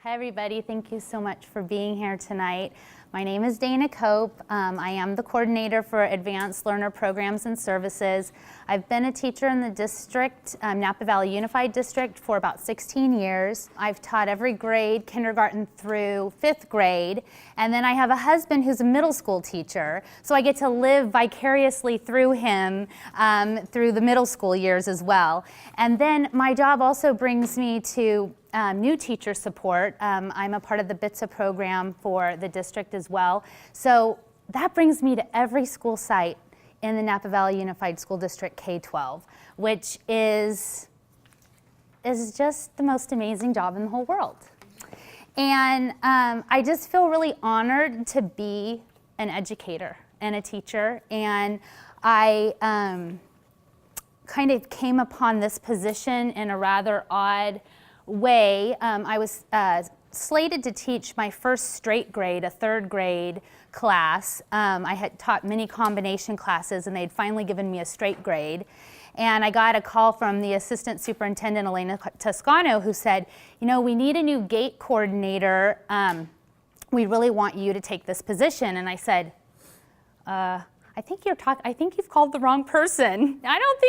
Hi everybody, thank you so much for being here tonight. My name is Dana Cope. I am the coordinator for Advanced Learner Programs and Services. I've been a teacher in the district, Napa Valley Unified District, for about 16 years. I've taught every grade, kindergarten through 5th grade, and then I have a husband who's a middle school teacher, so I get to live vicariously through him through the middle school years as well. And then my job also brings me to new teacher support. I'm a part of the BITSA program for the district as well. So that brings me to every school site in the Napa Valley Unified School District K-12, which is just the most amazing job in the whole world. And I just feel really honored to be an educator and a teacher. And I kind of came upon this position in a rather odd way. I was slated to teach my first straight grade, a 3rd grade class. I had taught many combination classes and they'd finally given me a straight grade. And I got a call from the assistant superintendent, Elena Toscano, who said, you know, we need a new gate coordinator. We really want you to take this position. And I said, I think you've called the wrong person. I don't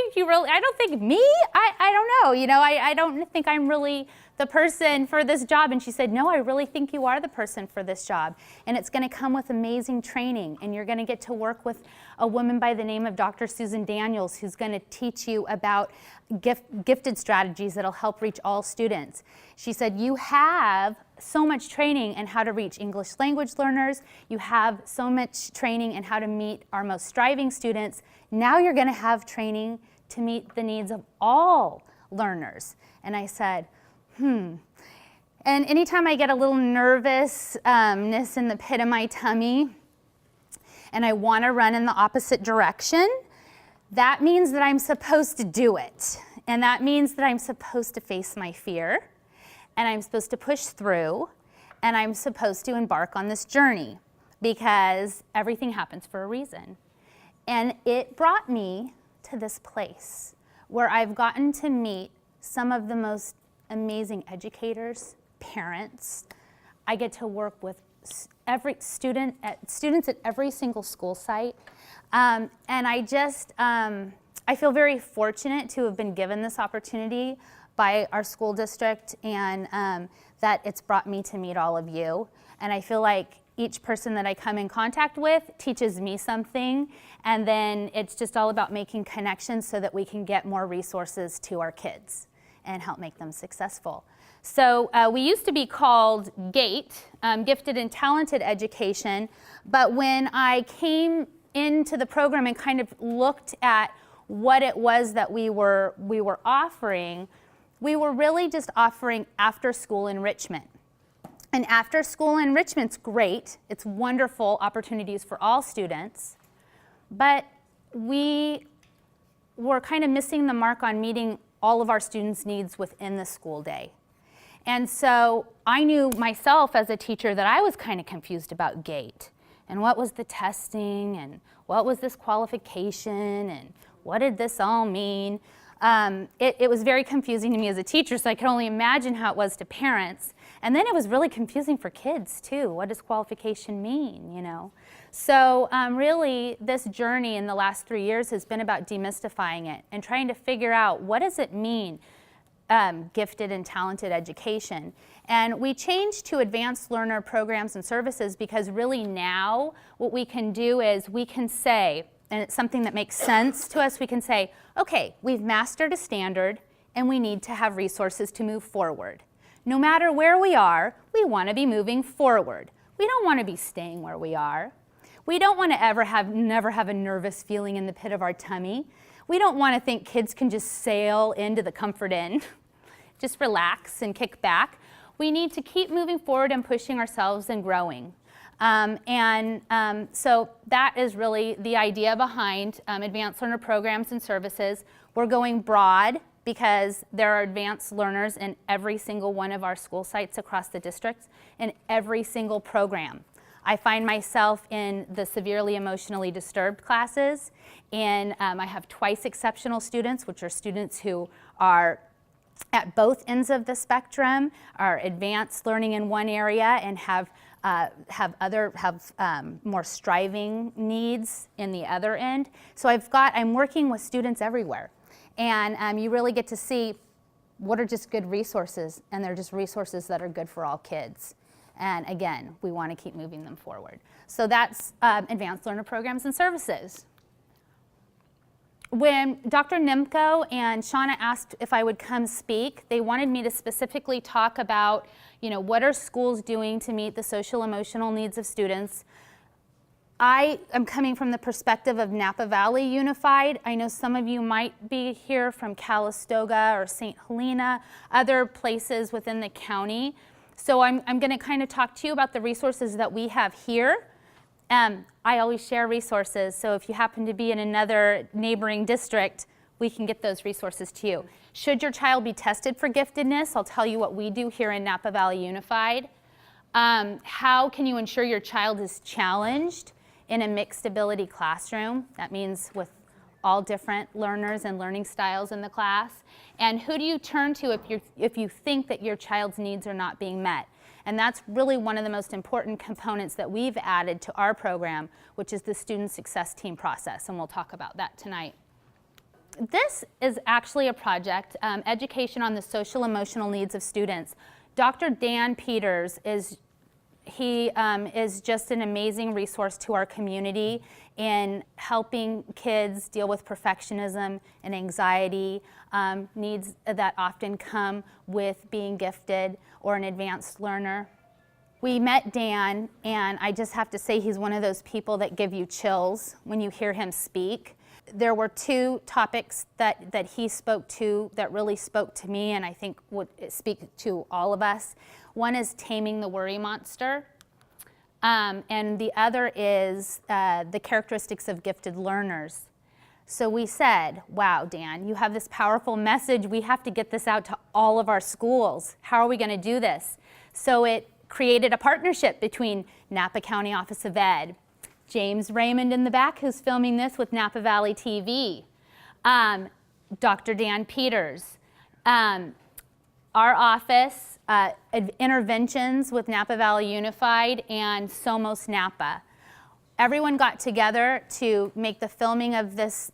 think me? I don't know, you know, I don't think I'm really the person for this job. And she said, no, I really think you are the person for this job. And it's gonna come with amazing training. And you're gonna get to work with a woman by the name of Dr. Susan Daniels, who's gonna teach you about gifted strategies that'll help reach all students. She said, you have so much training in how to reach English language learners. You have so much training in how to meet our most striving students. Now you're gonna have training to meet the needs of all learners. And I said, And anytime I get a little nervousness in the pit of my tummy and I want to run in the opposite direction, that means that I'm supposed to do it. And that means that I'm supposed to face my fear, and I'm supposed to push through, and I'm supposed to embark on this journey, because everything happens for a reason. And it brought me to this place where I've gotten to meet some of the most amazing educators, parents. I get to work with every students at every single school site. And I feel very fortunate to have been given this opportunity by our school district, and that it's brought me to meet all of you. And I feel like each person that I come in contact with teaches me something, and then it's just all about making connections so that we can get more resources to our kids and help make them successful. So we used to be called GATE, Gifted and Talented Education, but when I came into the program and kind of looked at what it was that we were offering, we were really just offering after-school enrichment. And after-school enrichment's great. It's wonderful opportunities for all students, but we were kind of missing the mark on meeting all of our students' needs within the school day. And so I knew myself as a teacher that I was kind of confused about GATE, and what was the testing, and what was this qualification, and what did this all mean? It was very confusing to me as a teacher, so I could only imagine how it was to parents. And then it was really confusing for kids too. What does qualification mean, you know? So really, this journey in the last 3 years has been about demystifying it and trying to figure out, what does it mean, gifted and talented education? And we changed to Advanced Learner Programs and Services because really now what we can do is we can say, and it's something that makes sense to us, we can say, okay, we've mastered a standard and we need to have resources to move forward. No matter where we are, we want to be moving forward. We don't want to be staying where we are. We don't want to never have a nervous feeling in the pit of our tummy. We don't want to think kids can just sail into the comfort inn, just relax and kick back. We need to keep moving forward and pushing ourselves and growing. So that is really the idea behind Advanced Learner Programs and Services. We're going broad because there are advanced learners in every single one of our school sites across the districts in every single program. I find myself in the severely emotionally disturbed classes, and I have twice exceptional students, which are students who are at both ends of the spectrum, are advanced learning in one area and have more striving needs in the other end. So I'm working with students everywhere, and you really get to see what are just good resources, and they're just resources that are good for all kids. And again, we want to keep moving them forward. So that's Advanced Learner Programs and Services. When Dr. Nimko and Shauna asked if I would come speak, they wanted me to specifically talk about, what are schools doing to meet the social emotional needs of students. I am coming from the perspective of Napa Valley Unified. I know some of you might be here from Calistoga or St. Helena, other places within the county. So I'm going to kind of talk to you about the resources that we have here. I always share resources, so if you happen to be in another neighboring district, we can get those resources to you. Should your child be tested for giftedness, I'll tell you what we do here in Napa Valley Unified. How can you ensure your child is challenged in a mixed ability classroom? That means with all different learners and learning styles in the class. And who do you turn to if you think that your child's needs are not being met? And that's really one of the most important components that we've added to our program, which is the student success team process, and we'll talk about that tonight. This is actually a project, Education on the Social Emotional Needs of Students. Dr. Dan Peters is just an amazing resource to our community in helping kids deal with perfectionism and anxiety, needs that often come with being gifted or an advanced learner. We met Dan, and I just have to say he's one of those people that give you chills when you hear him speak. There were two topics that he spoke to that really spoke to me and I think would speak to all of us. One is taming the worry monster, and the other is the characteristics of gifted learners. So we said, wow, Dan, you have this powerful message. We have to get this out to all of our schools. How are we going to do this? So it created a partnership between Napa County Office of Ed, James Raymond in the back, who's filming this with Napa Valley TV, Dr. Dan Peters, our office, interventions with Napa Valley Unified, and Somos Napa. Everyone got together to make the filming of these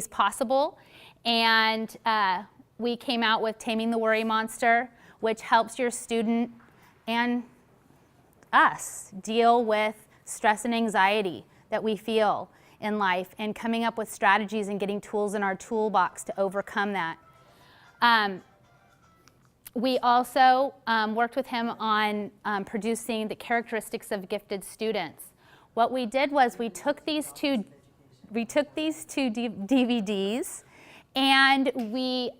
possible, and we came out with Taming the Worry Monster, which helps your student and us deal with stress and anxiety that we feel in life, and coming up with strategies and getting tools in our toolbox to overcome that. We also worked with him on producing the characteristics of gifted students. What we did was we took these two DVDs and we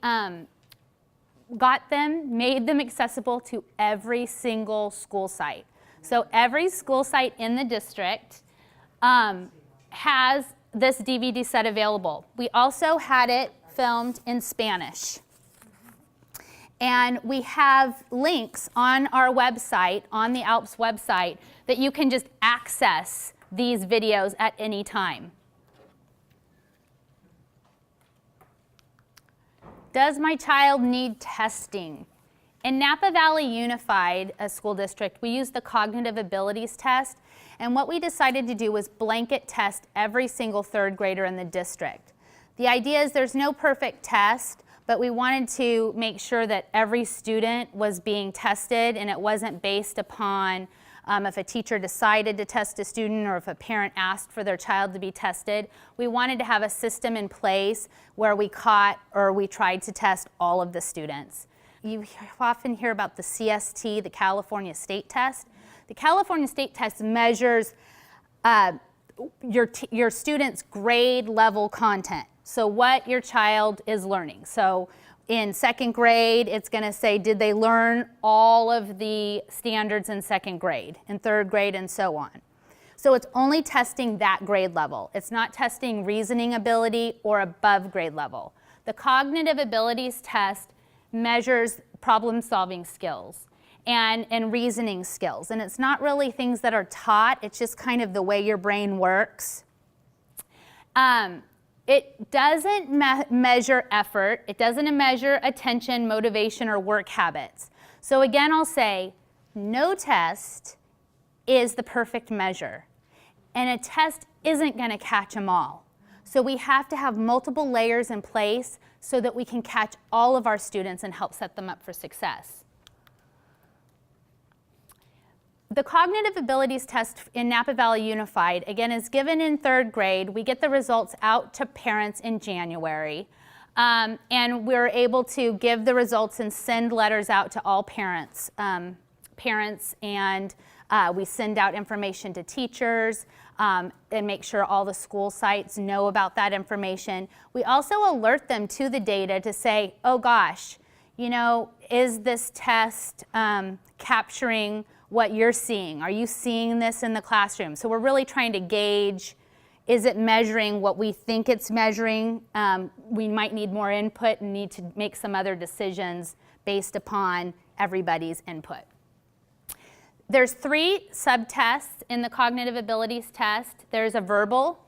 got them, made them accessible to every single school site. So every school site in the district has this DVD set available. We also had it filmed in Spanish. And we have links on our website, on the ALPS website, that you can just access these videos at any time. Does my child need testing? In Napa Valley Unified School District, we use the cognitive abilities test, and what we decided to do was blanket test every single third grader in the district. The idea is there's no perfect test, but we wanted to make sure that every student was being tested, and it wasn't based upon if a teacher decided to test a student or if a parent asked for their child to be tested. We wanted to have a system in place where we caught or we tried to test all of the students. You often hear about the CST, the California State Test. The California State Test measures your students' grade level content. So what your child is learning. So in second grade, it's going to say, did they learn all of the standards in second grade, in third grade, and so on. So it's only testing that grade level. It's not testing reasoning ability or above grade level. The cognitive abilities test measures problem-solving skills and reasoning skills. And it's not really things that are taught. It's just kind of the way your brain works. It doesn't measure effort. It doesn't measure attention, motivation, or work habits. So again, I'll say, no test is the perfect measure. And a test isn't going to catch them all. So we have to have multiple layers in place so that we can catch all of our students and help set them up for success. The cognitive abilities test in Napa Valley Unified, again, is given in 3rd grade. We get the results out to parents in January. And we're able to give the results and send letters out to all parents. And we send out information to teachers and make sure all the school sites know about that information. We also alert them to the data to say, oh gosh, you know, is this test capturing what you're seeing? Are you seeing this in the classroom? So we're really trying to gauge, is it measuring what we think it's measuring? We might need more input and need to make some other decisions based upon everybody's input. There's 3 subtests in the cognitive abilities test. There's a verbal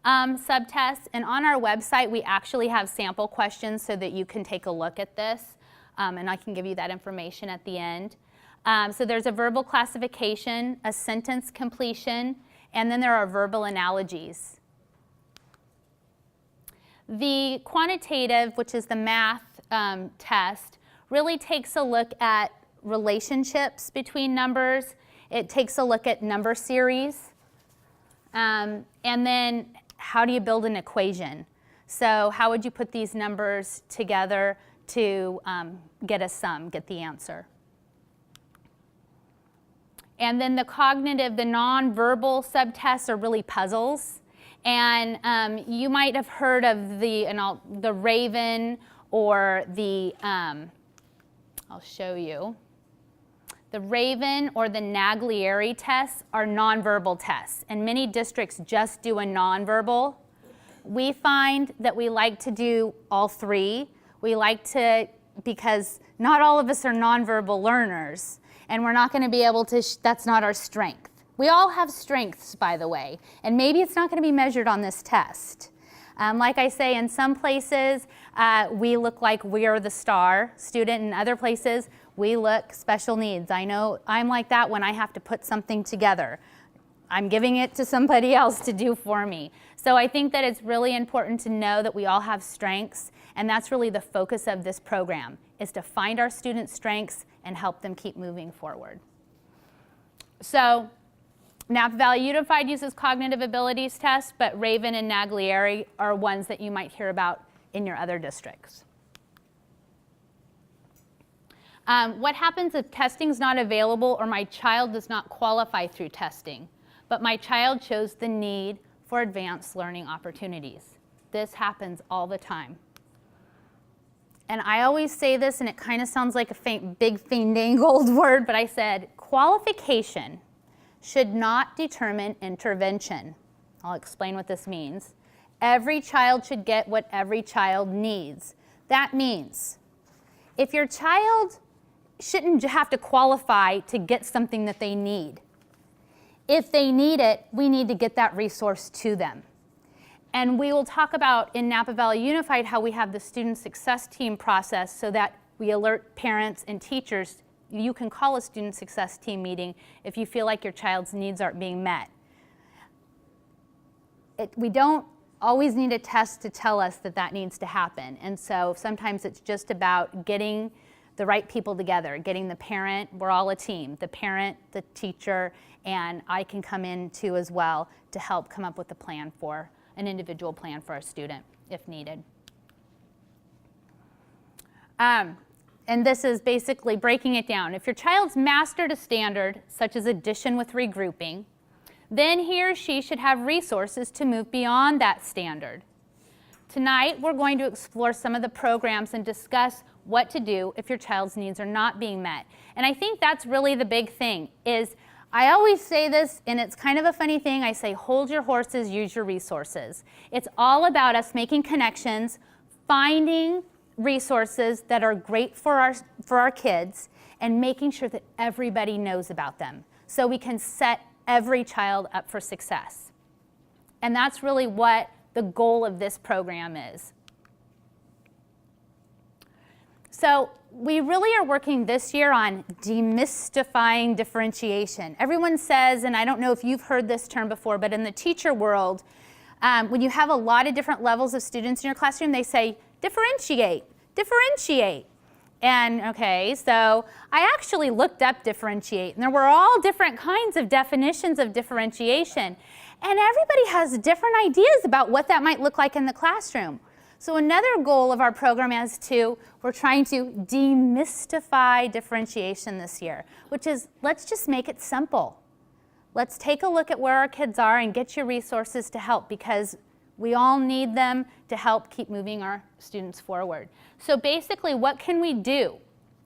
subtest, and on our website we actually have sample questions so that you can take a look at this, and I can give you that information at the end. So there's a verbal classification, a sentence completion, and then there are verbal analogies. The quantitative, which is the math test, really takes a look at relationships between numbers. It takes a look at number series. And then how do you build an equation? So how would you put these numbers together to get a sum, get the answer? And then the cognitive, the nonverbal subtests are really puzzles. And you might have heard of the Raven or the, I'll show you. The Raven or the Naglieri tests are nonverbal tests, and many districts just do a nonverbal. We find that we like to do all 3. We like to, because not all of us are nonverbal learners, and we're not going to be able to, that's not our strength. We all have strengths, by the way, and maybe it's not going to be measured on this test. Like I say, in some places, we look like we're the star student. In other places, we look special needs. I know I'm like that when I have to put something together. I'm giving it to somebody else to do for me. So I think that it's really important to know that we all have strengths, and that's really the focus of this program, is to find our students' strengths and help them keep moving forward. So Napa Valley Unified uses cognitive abilities tests, but Raven and Naglieri are ones that you might hear about in your other districts. What happens if testing is not available or my child does not qualify through testing, but my child shows the need for advanced learning opportunities? This happens all the time. And I always say this, and it kind of sounds like a big fandangled word, but I said qualification should not determine intervention. I'll explain what this means. Every child should get what every child needs. That means if your child shouldn't have to qualify to get something that they need. If they need it, we need to get that resource to them. And we will talk about in Napa Valley Unified how we have the student success team process so that we alert parents and teachers. You can call a student success team meeting if you feel like your child's needs aren't being met. We don't always need a test to tell us that that needs to happen. And so sometimes it's just about getting the right people together, getting the parent, we're all a team, the parent, the teacher, and I can come in too as well to help come up with a plan for an individual plan for a student if needed. And this is basically breaking it down. If your child's mastered a standard, such as addition with regrouping, then he or she should have resources to move beyond that standard. Tonight, we're going to explore some of the programs and discuss what to do if your child's needs are not being met. And I think that's really the big thing is, I always say this, and it's kind of a funny thing, I say hold your horses, use your resources. It's all about us making connections, finding resources that are great for our kids, and making sure that everybody knows about them so we can set every child up for success. And that's really what the goal of this program is. So we really are working this year on demystifying differentiation. Everyone says, and I don't know if you've heard this term before, but in the teacher world, when you have a lot of different levels of students in your classroom, they say, differentiate, differentiate. And okay, so I actually looked up differentiate, and there were all different kinds of definitions of differentiation. And everybody has different ideas about what that might look like in the classroom. So another goal of our program is we're trying to demystify differentiation this year, which is, let's just make it simple. Let's take a look at where our kids are and get you resources to help, because we all need them to help keep moving our students forward. So basically, what can we do?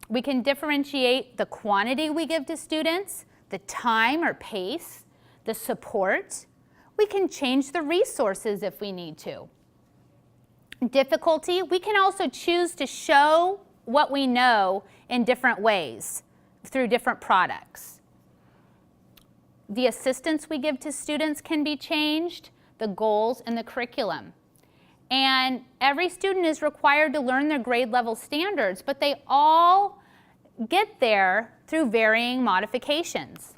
We can differentiate the quantity we give to students, the time or pace, the support. We can change the resources if we need to. Difficulty, we can also choose to show what we know in different ways through different products. The assistance we give to students can be changed, the goals and the curriculum. And every student is required to learn their grade level standards, but they all get there through varying modifications.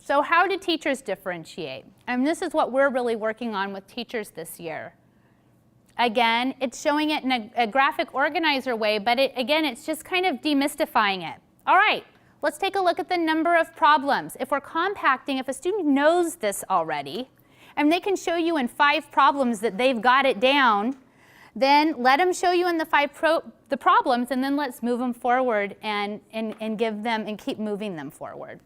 So how do teachers differentiate? And this is what we're really working on with teachers this year. Again, it's showing it in a graphic organizer way, but it's just kind of demystifying it. All right, let's take a look at the number of problems. If we're compacting, if a student knows this already, and they can show you in 5 problems that they've got it down, then let them show you in the problems, and then let's move them forward and give them and keep moving them forward.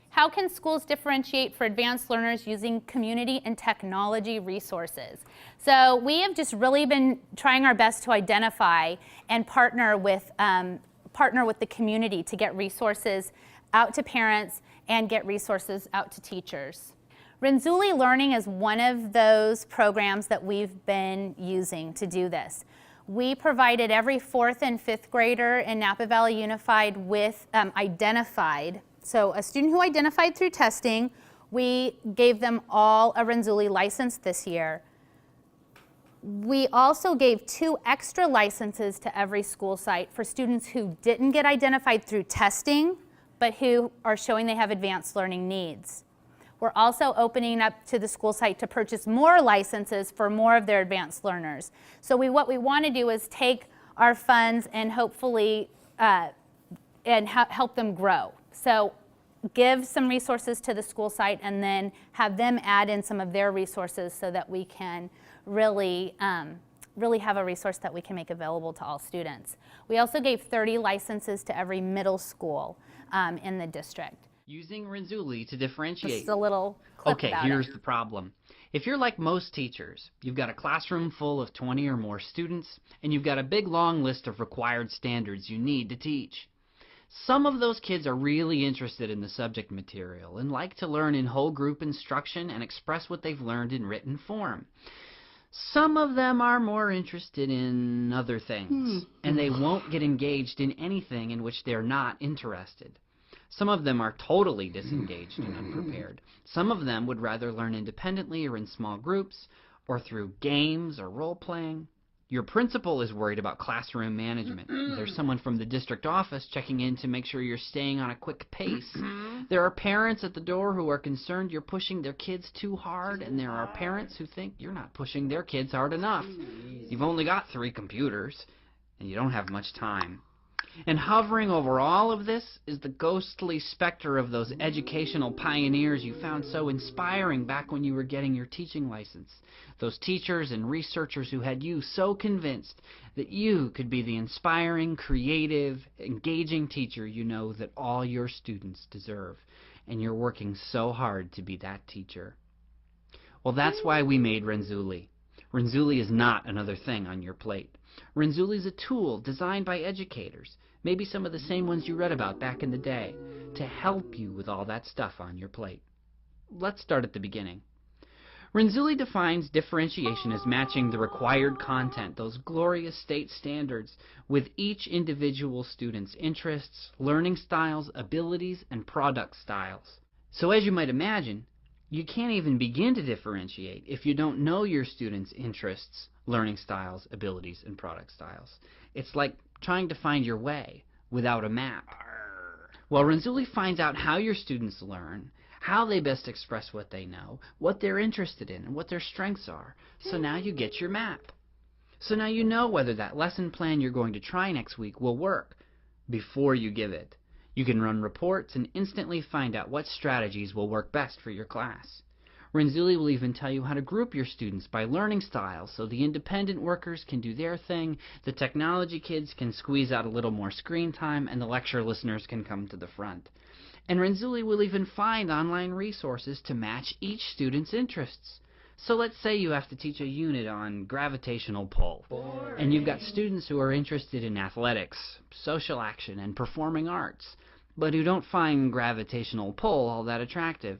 How can schools differentiate for advanced learners using community and technology resources? So we have just really been trying our best to identify and partner with the community to get resources out to parents and get resources out to teachers. Renzulli Learning is one of those programs that we've been using to do this. We provided every 4th and 5th grader in Napa Valley Unified with identified. So a student who identified through testing, we gave them all a Renzulli license this year. We also gave 2 extra licenses to every school site for students who didn't get identified through testing, but who are showing they have advanced learning needs. We're also opening up to the school site to purchase more licenses for more of their advanced learners. So what we want to do is take our funds and hopefully help them grow. So give some resources to the school site and then have them add in some of their resources so that we can really have a resource that we can make available to all students. We also gave 30 licenses to every middle school in the district. Using Renzulli to differentiate. Just a little clip Okay, about here's it. the problem. If you're like most teachers, you've got a classroom full of 20 or more students, and you've got a big long list of required standards you need to teach. Some of those kids are really interested in the subject material and like to learn in whole group instruction and express what they've learned in written form. Some of them are more interested in other things, and they won't get engaged in anything in which they're not interested. Some of them are totally disengaged and unprepared. Some of them would rather learn independently or in small groups, or through games or role-playing. Your principal is worried about classroom management. There's someone from the district office checking in to make sure you're staying on a quick pace. There are parents at the door who are concerned you're pushing their kids too hard, and there are parents who think you're not pushing their kids hard enough. You've only got 3 computers, and you don't have much time. And hovering over all of this is the ghostly specter of those educational pioneers you found so inspiring back when you were getting your teaching license. Those teachers and researchers who had you so convinced that you could be the inspiring, creative, engaging teacher you know that all your students deserve. And you're working so hard to be that teacher. Well, that's why we made Renzulli. Renzulli is not another thing on your plate. Renzulli is a tool designed by educators, maybe some of the same ones you read about back in the day, to help you with all that stuff on your plate. Let's start at the beginning. Renzulli defines differentiation as matching the required content, those glorious state standards, with each individual student's interests, learning styles, abilities, and product styles. So as you might imagine, You can't even begin to differentiate if you don't know your students' interests, learning styles, abilities, and product styles. It's like trying to find your way without a map. Well, Renzulli finds out how your students learn, how they best express what they know, what they're interested in, and what their strengths are. So now you get your map. So now you know whether that lesson plan you're going to try next week will work before you give it. You can run reports and instantly find out what strategies will work best for your class. Renzulli will even tell you how to group your students by learning styles so the independent workers can do their thing, the technology kids can squeeze out a little more screen time, and the lecture listeners can come to the front. And Renzulli will even find online resources to match each student's interests. So let's say you have to teach a unit on gravitational pull, and you've got students who are interested in athletics, social action, and performing arts, but who don't find gravitational pull all that attractive.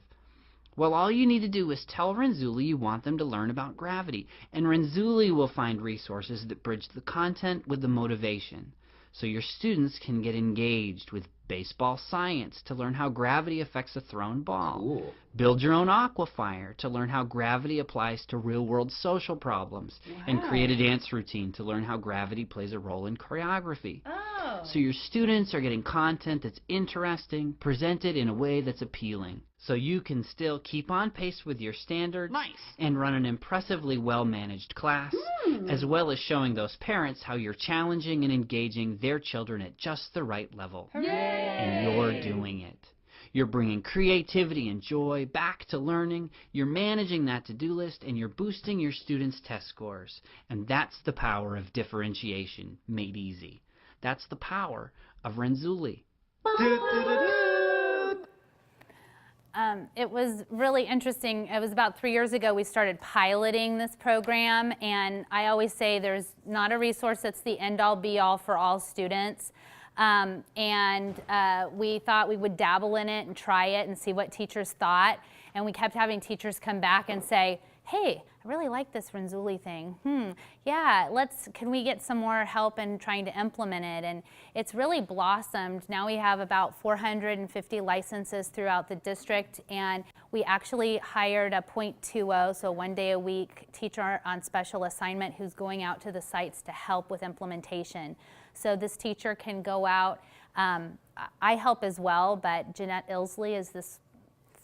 Well, all you need to do is tell Renzulli you want them to learn about gravity, and Renzulli will find resources that bridge the content with the motivation, so your students can get engaged with baseball science to learn how gravity affects a thrown ball. Cool. Build your own aquafier to learn how gravity applies to real-world social problems. Wow. And create a dance routine to learn how gravity plays a role in choreography. Oh. So your students are getting content that's interesting, presented in a way that's appealing. So you can still keep on pace with your standards and run an impressively well-managed class, as well as showing those parents how you're challenging and engaging their children at just the right level. Hooray. And you're doing it. You're bringing creativity and joy back to learning, you're managing that to-do list, and you're boosting your students' test scores. And that's the power of differentiation made easy. That's the power of Renzulli. It was really interesting. It was about 3 years ago we started piloting this program, and I always say there's not a resource that's the end-all be-all for all students. We thought we would dabble in it and try it and see what teachers thought, and we kept having teachers come back and say, hey, I really like this Renzulli thing. Yeah, can we get some more help in trying to implement it? And it's really blossomed. Now we have about 450 licenses throughout the district, and we actually hired a .20, so 1 day a week teacher on special assignment who's going out to the sites to help with implementation. So this teacher can go out. I help as well, but Jeanette Ilsley is this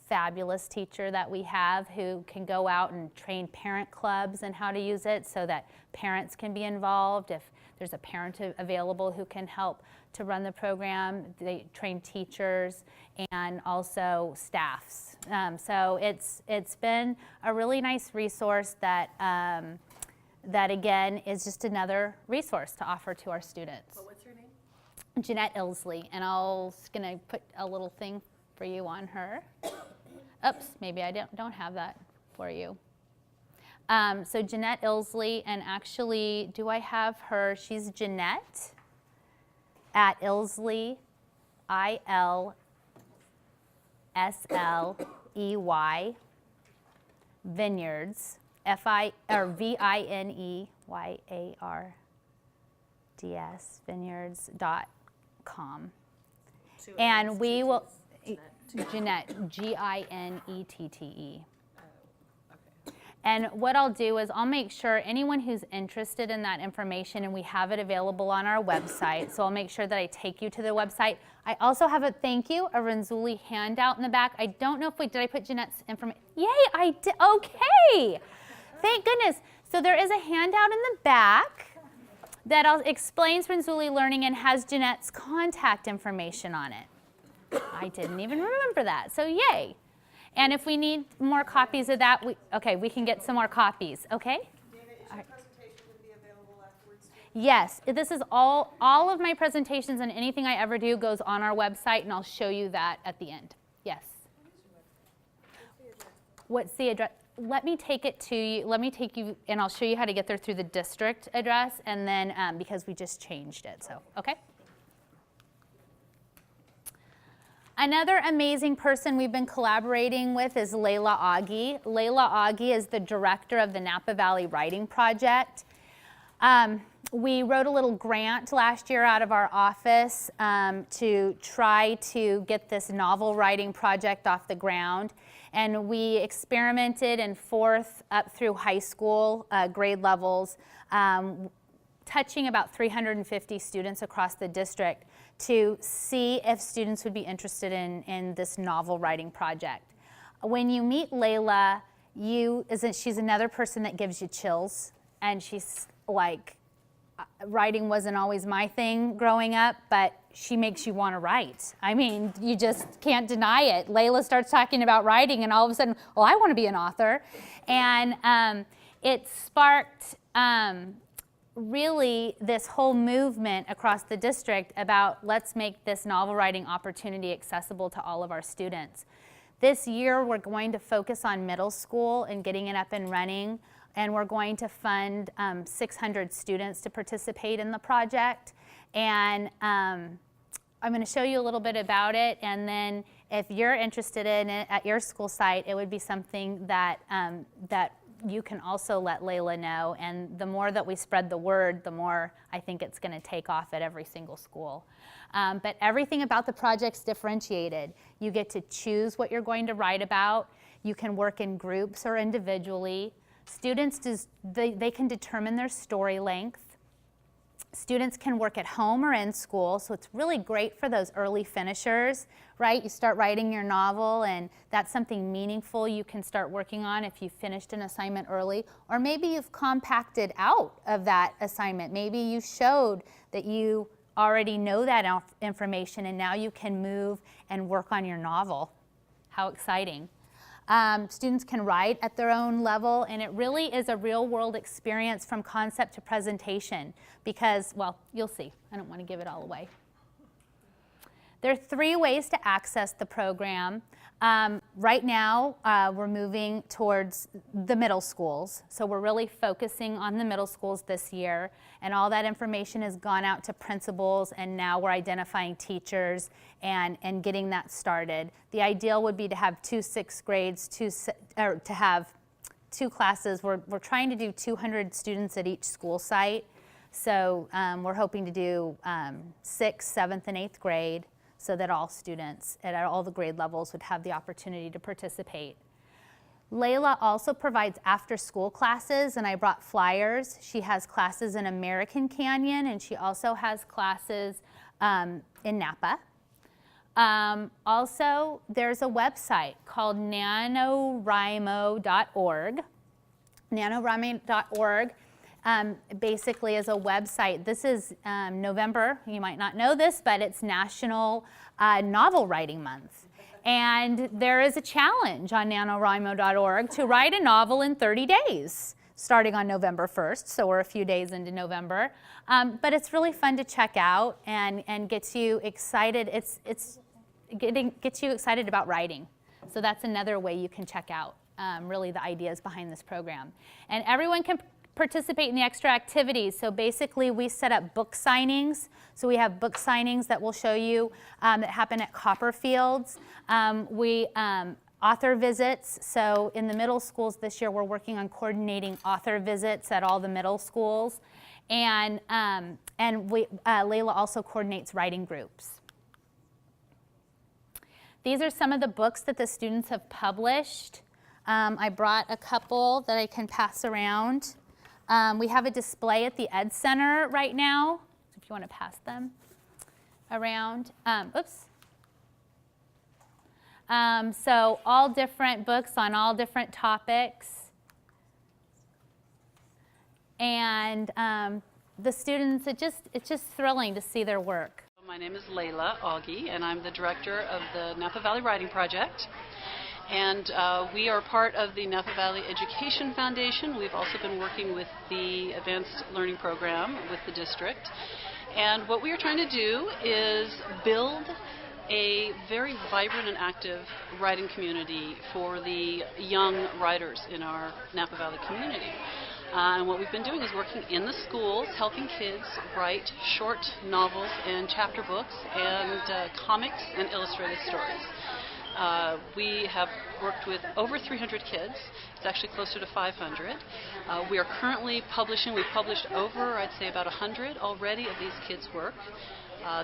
fabulous teacher that we have who can go out and train parent clubs and how to use it so that parents can be involved. If there's a parent available who can help to run the program, they train teachers and also staffs. So it's been a really nice resource that that again is just another resource to offer to our students. Well, what's your name? Jeanette Ilsley, and I'm gonna put a little thing for you on her. Oops, maybe I don't have that for you. So Jeanette Ilsley, and actually, do I have her? She's Jeanette at Ilsley, ILSLEY, Vineyards, VINEYARDS, vineyards.com. And we will, Jeanette, GINETTE. And what I'll do is I'll make sure anyone who's interested in that information, and we have it available on our website, so I'll make sure that I take you to the website. I also have a thank you, a Renzulli handout in the back. I don't know if did I put Jeanette's information? Yay, I did, okay. Thank goodness. So there is a handout in the back that explains Renzulli Learning and has Jeanette's contact information on it. I didn't even remember that, so yay. And if we need more copies of that, we can get some more copies, okay? Dana, is your presentation going to be available afterwards? Yes, this is all of my presentations and anything I ever do goes on our website, and I'll show you that at the end. Yes. What's the address? Let me take it to you. Let me take you, and I'll show you how to get there through the district address, and then because we just changed it, so, okay? Another amazing person we've been collaborating with is Layla Augie. Layla Augie is the director of the Napa Valley Writing Project. We wrote a little grant last year out of our office to try to get this novel writing project off the ground. And we experimented in 4th up through high school grade levels, touching about 350 students across the district to see if students would be interested in this novel writing project. When you meet Layla, she's another person that gives you chills, and she's like, writing wasn't always my thing growing up, but she makes you want to write. I mean, you just can't deny it. Layla starts talking about writing, and all of a sudden, well, I want to be an author. And it sparked really this whole movement across the district about let's make this novel writing opportunity accessible to all of our students. This year, we're going to focus on middle school and getting it up and running, and we're going to fund 600 students to participate in the project. And I'm going to show you a little bit about it, and then if you're interested in it at your school site, it would be something that, that you can also let Layla know, and the more that we spread the word, the more I think it's going to take off at every single school. But everything about the project's differentiated. You get to choose what you're going to write about. You can work in groups or individually. Students, they can determine their story length. Students can work at home or in school, so it's really great for those early finishers, right? You start writing your novel, and that's something meaningful you can start working on if you finished an assignment early, or maybe you've compacted out of that assignment. Maybe you showed that you already know that information, and now you can move and work on your novel. How exciting. Students can write at their own level, and it really is a real-world experience from concept to presentation because, well, you'll see. I don't want to give it all away. There are 3 ways to access the program. Right now, we're moving towards the middle schools, so we're really focusing on the middle schools this year, and all that information has gone out to principals, and now we're identifying teachers and getting that started. The ideal would be to have 2 6th grades, or to have 2 classes. We're trying to do 200 students at each school site, so we're hoping to do 6th, 7th, and 8th grade, so that all students at all the grade levels would have the opportunity to participate. Layla also provides after-school classes, and I brought flyers. She has classes in American Canyon, and she also has classes in Napa. Also, there's a website called NaNoWriMo.org. NaNoWriMo.org basically is a website. This is November. You might not know this, but it's National Novel Writing Month. And there is a challenge on NaNoWriMo.org to write a novel in 30 days, starting on November 1st, so we're a few days into November. But it's really fun to check out and gets you excited. Gets you excited about writing. So that's another way you can check out really the ideas behind this program. And everyone can participate in the extra activities. So basically we set up book signings. So we have book signings that we'll show you that happen at Copperfields. Author visits. So in the middle schools this year, we're working on coordinating author visits at all the middle schools. And Layla also coordinates writing groups. These are some of the books that the students have published. I brought a couple that I can pass around. We have a display at the Ed Center right now, if you want to pass them around. So all different books on all different topics. And the students, it's just thrilling to see their work. My name is Layla Augie, and I'm the director of the Napa Valley Writing Project. And we are part of the Napa Valley Education Foundation. We've also been working with the Advanced Learning Program with the district. And what we are trying to do is build a very vibrant and active writing community for the young writers in our Napa Valley community. And what we've been doing is working in the schools, helping kids write short novels and chapter books and comics and illustrated stories. We have worked with over 300 kids. It's actually closer to 500. We are currently publishing. We've published over, I'd say, about 100 already of these kids' work.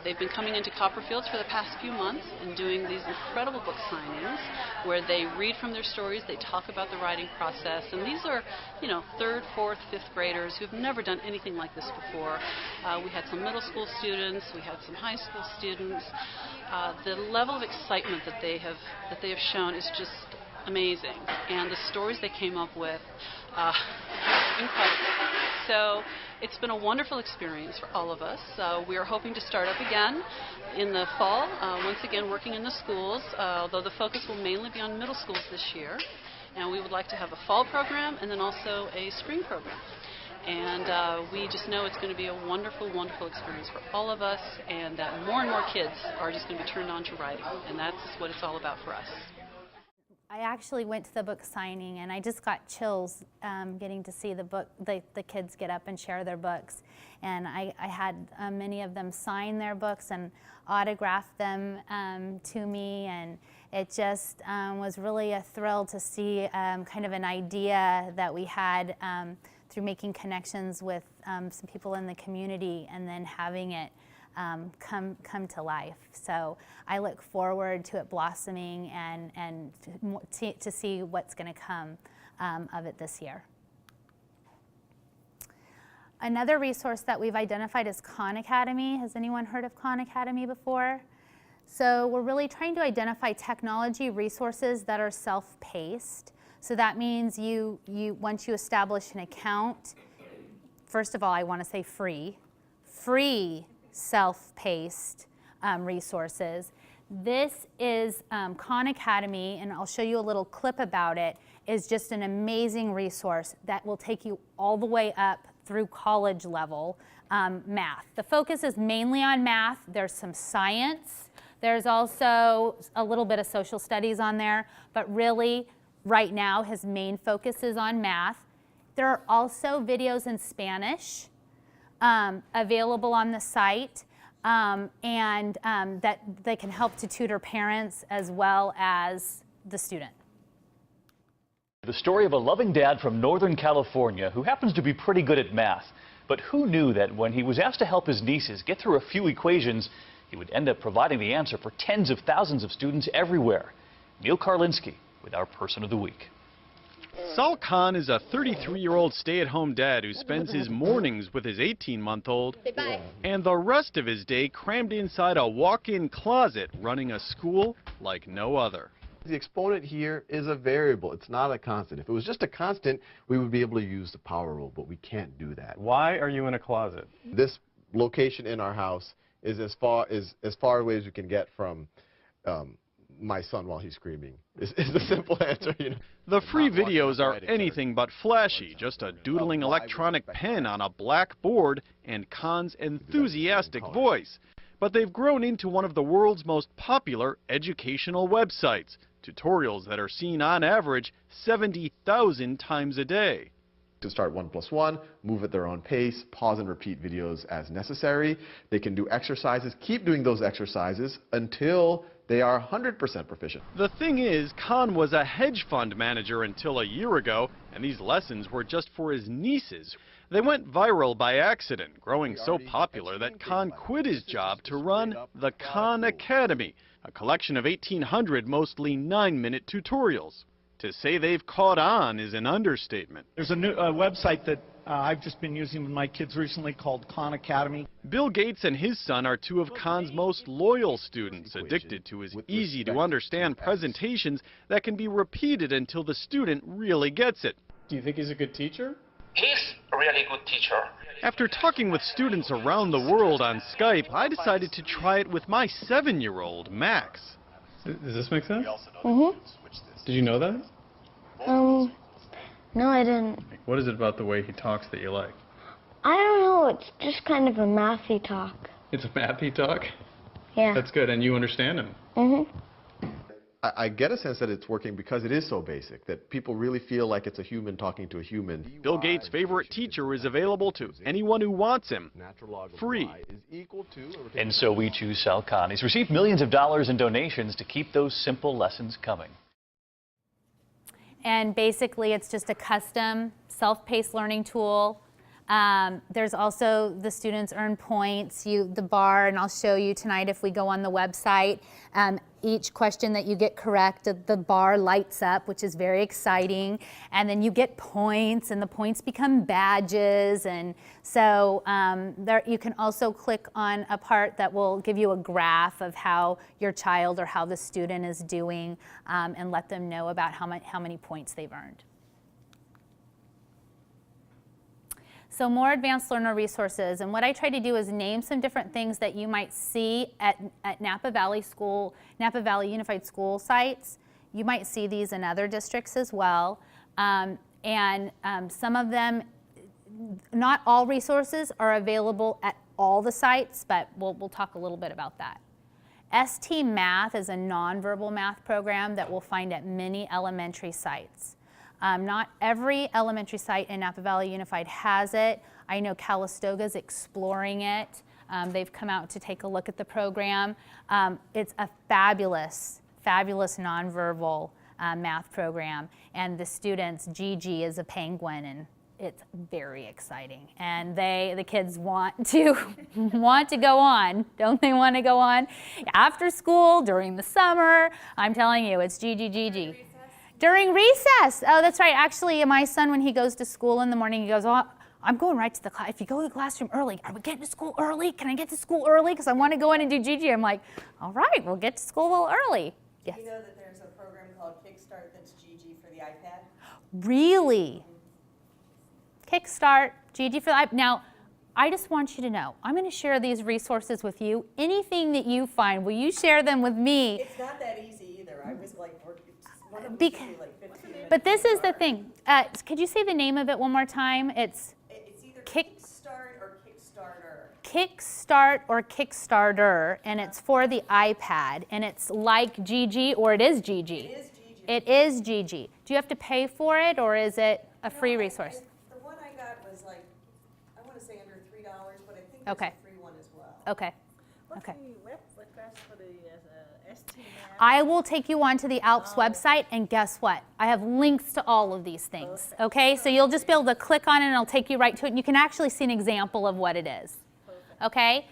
They've been coming into Copperfields for the past few months and doing these incredible book signings where they read from their stories, they talk about the writing process, and these are, you know, 3rd, 4th, 5th graders who've never done anything like this before. We had some middle school students, we had some high school students. The level of excitement that they have shown is just amazing, and the stories they came up with, incredible. So it's been a wonderful experience for all of us. We are hoping to start up again in the fall, once again working in the schools, although the focus will mainly be on middle schools this year. And we would like to have a fall program and then also a spring program. And we just know it's going to be a wonderful, wonderful experience for all of us, and that more and more kids are just going to be turned on to writing, and that's what it's all about for us. I actually went to the book signing, and I just got chills getting to see the kids get up and share their books. And I had many of them sign their books and autograph them to me, and it just was really a thrill to see kind of an idea that we had through making connections with some people in the community, and then having it come to life. So I look forward to it blossoming and to see what's going to come of it this year. Another resource that we've identified is Khan Academy. Has anyone heard of Khan Academy before? So we're really trying to identify technology resources that are self-paced. So that means once you establish an account, first of all, I want to say free self-paced resources. This is Khan Academy, and I'll show you a little clip about it, is just an amazing resource that will take you all the way up through college level math. The focus is mainly on math. There's some science. There's also a little bit of social studies on there, but really right now his main focus is on math. There are also videos in Spanish available on the site, and that they can help to tutor parents as well as the student. The story of a loving dad from Northern California who happens to be pretty good at math. But who knew that when he was asked to help his nieces get through a few equations, he would end up providing the answer for tens of thousands of students everywhere? Neil Karlinski with our Person of the Week. Sal Khan is a 33-year-old stay-at-home dad who spends his mornings with his 18-month-old and the rest of his day crammed inside a walk-in closet running a school like no other. The exponent here is a variable. It's not a constant. If it was just a constant, we would be able to use the power rule, but we can't do that. Why are you in a closet? This location in our house is as far away as we can get from my son while he's screaming. Is the simple answer. You know? The free videos are anything but flashy, just a doodling electronic pen on a black board and Khan's enthusiastic voice. But they've grown into one of the world's most popular educational websites, tutorials that are seen on average 70,000 times a day. To start 1 + 1, move at their own pace, pause and repeat videos as necessary. They can do exercises, keep doing those exercises until they are 100% proficient. The thing is, Khan was a hedge fund manager until a year ago, and these lessons were just for his nieces. They went viral by accident, growing so popular that Khan quit his job to run the Khan Academy, a collection of 1,800 mostly 9-minute tutorials. To say they've caught on is an understatement. There's a new website that I've just been using with my kids recently called Khan Academy. Bill Gates and his son are two of Khan's most loyal students, addicted to his easy-to-understand presentations that can be repeated until the student really gets it. Do you think he's a good teacher? He's a really good teacher. After talking with students around the world on Skype, I decided to try it with my 7-year-old, Max. Does this make sense? Mm-hmm. Did you know that? No, I didn't. What is it about the way he talks that you like? I don't know. It's just kind of a mathy talk. It's a mathy talk? Yeah. That's good, and you understand him? Mm-hmm. I get a sense that it's working because it is so basic, that people really feel like it's a human talking to a human. Bill Gates' favorite teacher is available to anyone who wants him, free. And so we choose Sal Khan. He's received millions of dollars in donations to keep those simple lessons coming. And basically it's just a custom self-paced learning tool There's also the students earn points, the bar, and I'll show you tonight if we go on the website. Each question that you get correct, the bar lights up, which is very exciting, and then you get points, and the points become badges. And so there, you can also click on a part that will give you a graph of how your child or how the student is doing, and let them know about how many points they've earned. So more advanced learner resources, and what I try to do is name some different things that you might see at Napa Valley Unified School sites. You might see these in other districts as well. Some of them, not all resources are available at all the sites, but we'll talk a little bit about that. ST Math is a nonverbal math program that we'll find at many elementary sites. Not every elementary site in Napa Valley Unified has it. I know Calistoga's exploring it. They've come out to take a look at the program. It's a fabulous, fabulous nonverbal math program. And the students, Gigi is a penguin, and it's very exciting. And the kids want to go on. Don't they want to go on? After school, during the summer, I'm telling you, it's Gigi. During recess. Oh, that's right. Actually, my son, when he goes to school in the morning, he goes, oh, I'm going right to the class. If you go to the classroom early, are we getting to school early? Can I get to school early? Because I want to go in and do Gigi. I'm like, all right, we'll get to school a little early. Yes. You know that there's a program called Kickstart that's Gigi for the iPad? Really? Kickstart, Gigi for the iPad. Now, I just want you to know, I'm going to share these resources with you. Anything that you find, will you share them with me? It's not that easy either. I was like, but this is the thing. Could you say the name of it one more time? It's either Kickstart or Kickstarter. Kickstart or Kickstarter, and it's for the iPad, and it's like Gigi, or it is Gigi. It is Gigi. It is Gigi. Do you have to pay for it, or is it a free resource? The one I got was like, I want to say under $3, but I think there's Okay. a free one as well. Okay. What's Okay. the web address for the ST Math? I will take you onto the ALPS website, and guess what? I have links to all of these things, okay? So you'll just be able to click on it, and it'll take you right to it, and you can actually see an example of what it is, okay?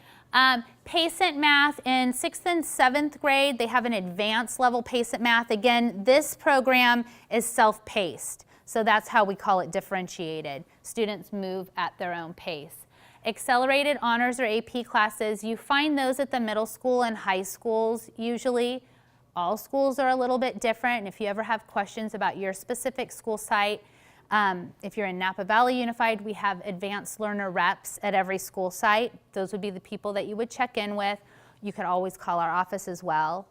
Pacent Math in 6th and 7th grade, they have an advanced level Pacent Math. Again, this program is self-paced, so that's how we call it differentiated. Students move at their own pace. Accelerated honors or AP classes, you find those at the middle school and high schools usually. All schools are a little bit different, and if you ever have questions about your specific school site, if you're in Napa Valley Unified, we have advanced learner reps at every school site. Those would be the people that you would check in with. You could always call our office as well.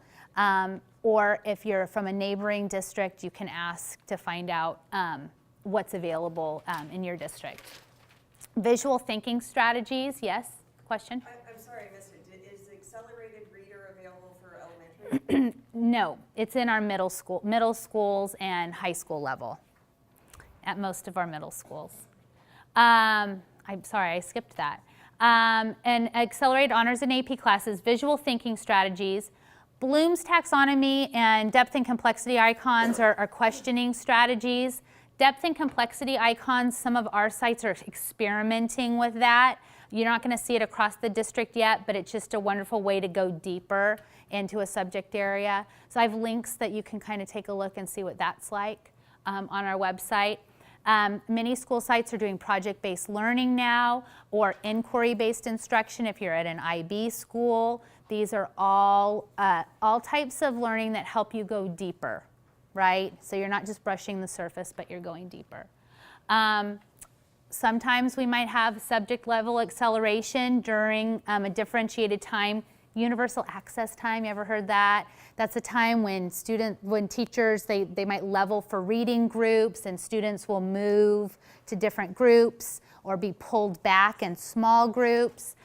Or if you're from a neighboring district, you can ask to find out what's available in your district. Visual thinking strategies, yes? Question? I'm sorry, I missed it. Is Accelerated Reader available for elementary? No, it's in our middle schools and high school level at most of our middle schools. I'm sorry, I skipped that. And Accelerated Honors and AP classes, visual thinking strategies. Bloom's taxonomy and depth and complexity icons are questioning strategies. Depth and complexity icons, some of our sites are experimenting with that. You're not going to see it across the district yet, but it's just a wonderful way to go deeper into a subject area. So I have links that you can kind of take a look and see what that's like on our website. Many school sites are doing project-based learning now, or inquiry-based instruction if you're at an IB school. These are all types of learning that help you go deeper, right? So you're not just brushing the surface, but you're going deeper. Sometimes we might have subject level acceleration during a differentiated time. Universal access time, you ever heard that? That's a time when teachers, they might level for reading groups, and students will move to different groups or be pulled back in small groups.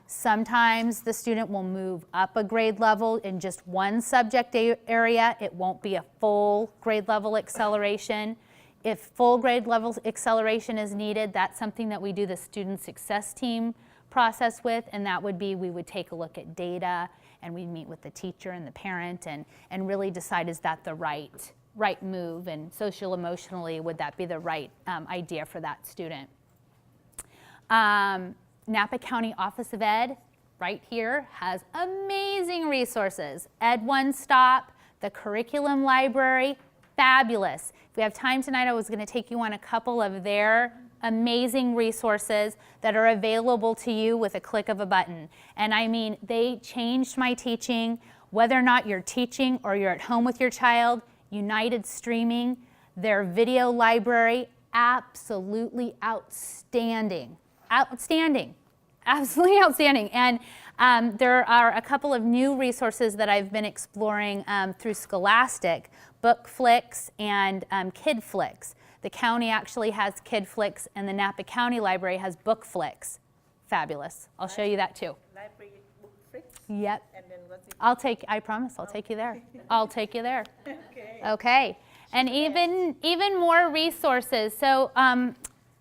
Sometimes the student will move up a grade level in just one subject area. It won't be a full grade level acceleration. If full grade level acceleration is needed, that's something that we do the student success team process with, and that would be, we would take a look at data, and we'd meet with the teacher and the parent and really decide, is that the right move, and social emotionally, would that be the right idea for that student. Napa County Office of Ed, right here, has amazing resources. Ed One Stop, the curriculum library, fabulous. If we have time tonight, I was going to take you on a couple of their amazing resources that are available to you with a click of a button. And I mean, they changed my teaching, whether or not you're teaching or you're at home with your child. United Streaming, their video library, absolutely outstanding. Outstanding. Absolutely outstanding. And there are a couple of new resources that I've been exploring through Scholastic, BookFlix and KidFlix. The county actually has KidFlix and the Napa County Library has BookFlix. Fabulous. I'll show you that too. Library book fix? Yep. And then what's it? I promise, I'll take you there. I'll take you there. Okay. Okay. And even more resources. So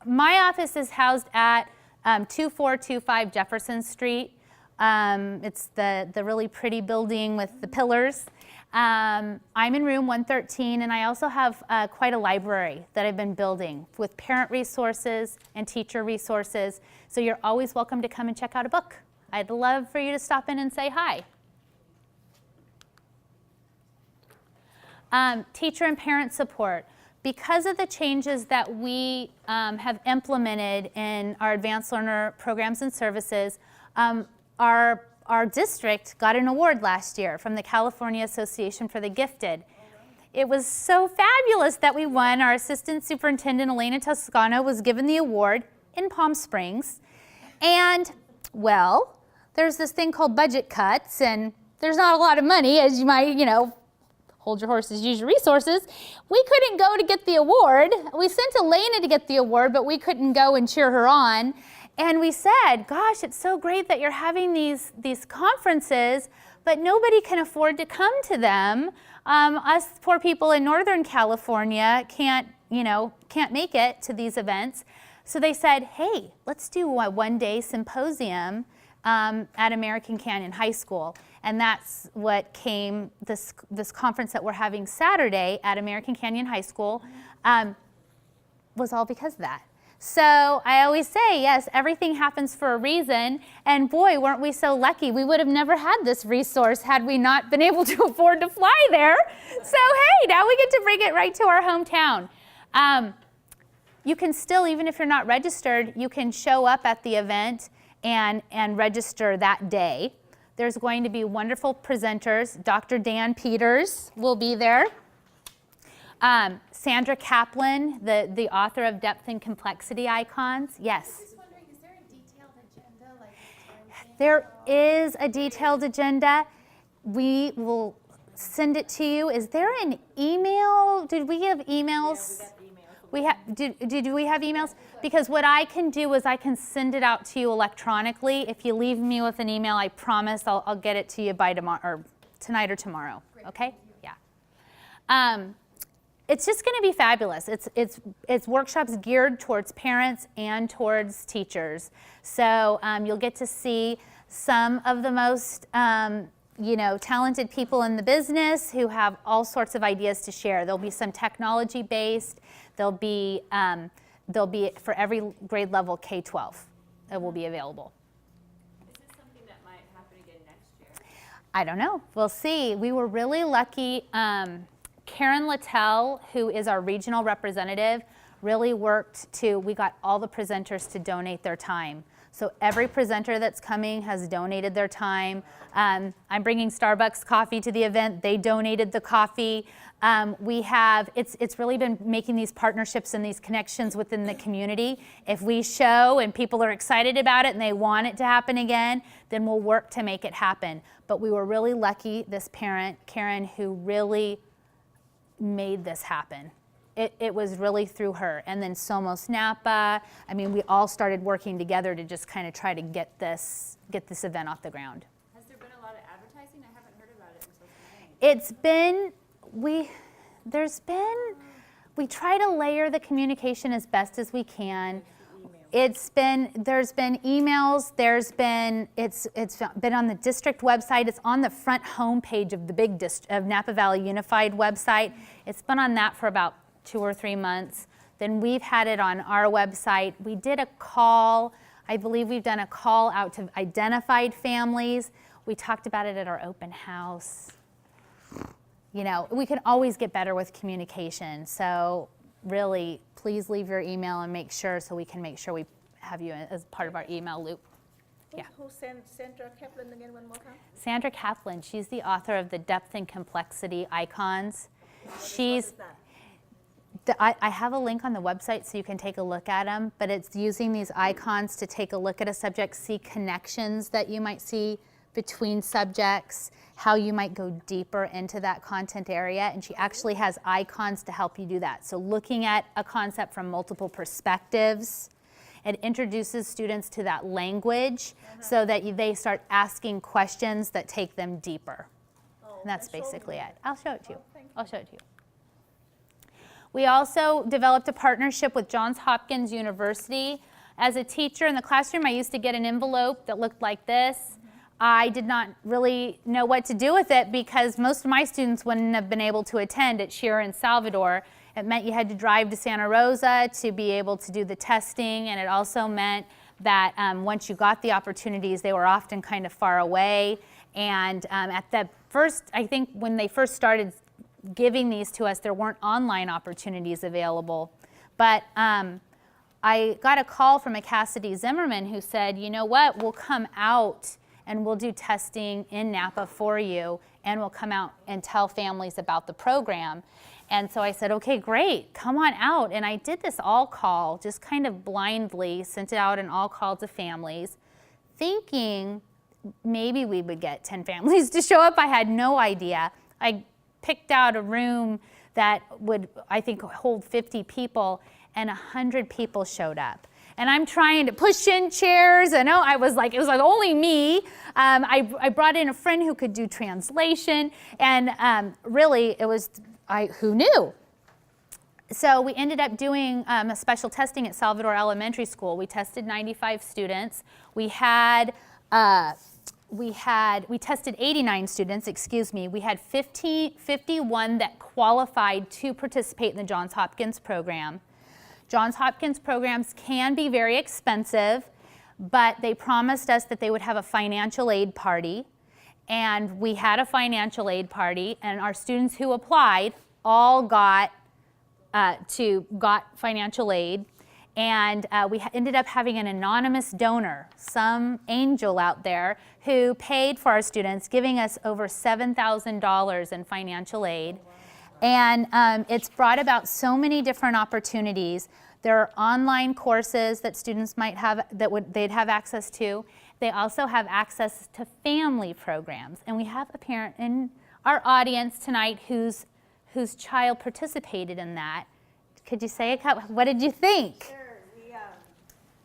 my office is housed at 2425 Jefferson Street. It's the really pretty building with the pillars. I'm in room 113, and I also have quite a library that I've been building with parent resources and teacher resources. So you're always welcome to come and check out a book. I'd love for you to stop in and say hi. Teacher and parent support. Because of the changes that we have implemented in our advanced learner programs and services, our district got an award last year from the California Association for the Gifted. It was so fabulous that we won. Our assistant superintendent, Elena Toscano, was given the award in Palm Springs. And, well, there's this thing called budget cuts, and there's not a lot of money, as you might, hold your horses, use your resources. We couldn't go to get the award. We sent Elena to get the award, but we couldn't go and cheer her on. And we said, gosh, it's so great that you're having these conferences, but nobody can afford to come to them. Us poor people in Northern California can't make it to these events. So they said, hey, let's do a one-day symposium at American Canyon High School. And that's what came, this conference that we're having Saturday at American Canyon High School was all because of that. So I always say, yes, everything happens for a reason. And boy, weren't we so lucky. We would have never had this resource had we not been able to afford to fly there. So hey, now we get to bring it right to our hometown. You can still, even if you're not registered, you can show up at the event and register that day. There's going to be wonderful presenters. Dr. Dan Peters will be there. Sandra Kaplan, the author of Depth and Complexity Icons. Yes? I'm just wondering, is there a detailed agenda? There is a detailed agenda. We will send it to you. Is there an email? Did we have emails? Yeah, we got emails. Did we have emails? Because what I can do is I can send it out to you electronically. If you leave me with an email, I promise I'll get it to you by tomorrow, or tonight or tomorrow. Great. Okay? Yeah. It's just going to be fabulous. It's workshops geared towards parents and towards teachers. So you'll get to see some of the most talented people in the business who have all sorts of ideas to share. There'll be some technology based. There'll be for every grade level K-12. It will be available. Is this something that might happen again next year? I don't know. We'll see. We were really lucky. Karen Littell, who is our regional representative, really worked we got all the presenters to donate their time. So every presenter that's coming has donated their time. I'm bringing Starbucks coffee to the event. They donated the coffee. It's really been making these partnerships and these connections within the community. If we show and people are excited about it and they want it to happen again, then we'll work to make it happen. But we were really lucky, this parent, Karen, who really made this happen. It was really through her. And then Somos Napa. I mean, we all started working together to just kind of try to get this event off the ground. Has there been a lot of advertising? I haven't heard about it until tonight. We try to layer the communication as best as we can. There's been emails, it's been on the district website, it's on the front homepage of the big of Napa Valley Unified website. It's been on that for about 2 or 3 months. Then we've had it on our website. We did a call, I believe we've done a call out to identified families. We talked about it at our open house. You know, we can always get better with communication. So really, please leave your email and make sure so we can make sure we have you as part of our email loop. Yeah. Who's Sandra Kaplan again, one more time? Sandra Kaplan, she's the author of the Depth and Complexity Icons. She's, I have a link on the website so you can take a look at them, but it's using these icons to take a look at a subject, see connections that you might see between subjects, how you might go deeper into that content area, and she actually has icons to help you do that. So looking at a concept from multiple perspectives, it introduces students to that language so that they start asking questions that take them deeper. And that's basically it. I'll show it to you. I'll show it to you. We also developed a partnership with Johns Hopkins University. As a teacher in the classroom, I used to get an envelope that looked like this. I did not really know what to do with it because most of my students wouldn't have been able to attend at Shearer in Salvador. It meant you had to drive to Santa Rosa to be able to do the testing, and it also meant that once you got the opportunities, they were often kind of far away. And at the first, I think when they first started giving these to us, there weren't online opportunities available. But I got a call from a Cassidy Zimmerman who said, you know what, we'll come out and we'll do testing in Napa for you, and we'll come out and tell families about the program. And so I said, okay, great, come on out. And I did this all call, just kind of blindly, sent it out an all call to families, thinking maybe we would get 10 families to show up. I had no idea. I picked out a room that would, I think, hold 50 people, and 100 people showed up. And I'm trying to push in chairs, and it was like only me. I brought in a friend who could do translation, and really it was, who knew? So we ended up doing a special testing at Salvador Elementary School. We tested 95 students. We tested 89 students, excuse me. We had 51 that qualified to participate in the Johns Hopkins program. Johns Hopkins programs can be very expensive, but they promised us that they would have a financial aid party. And we had a financial aid party, and our students who applied all got financial aid. And we ended up having an anonymous donor, some angel out there, who paid for our students, giving us over $7,000 in financial aid. And it's brought about so many different opportunities. There are online courses that students might have that they'd have access to. They also have access to family programs. And we have a parent in our audience tonight whose child participated in that. Could you say a couple? What did you think? Sure. We,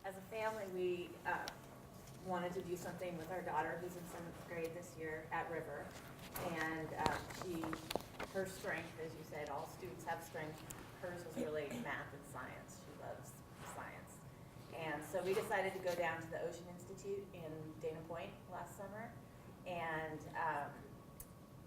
as a family, we wanted to do something with our daughter who's in 7th grade this year at River. And her strength, as you said, all students have strength. Hers was really math and science. She loves science. And so we decided to go down to the Ocean Institute in Dana Point last summer. And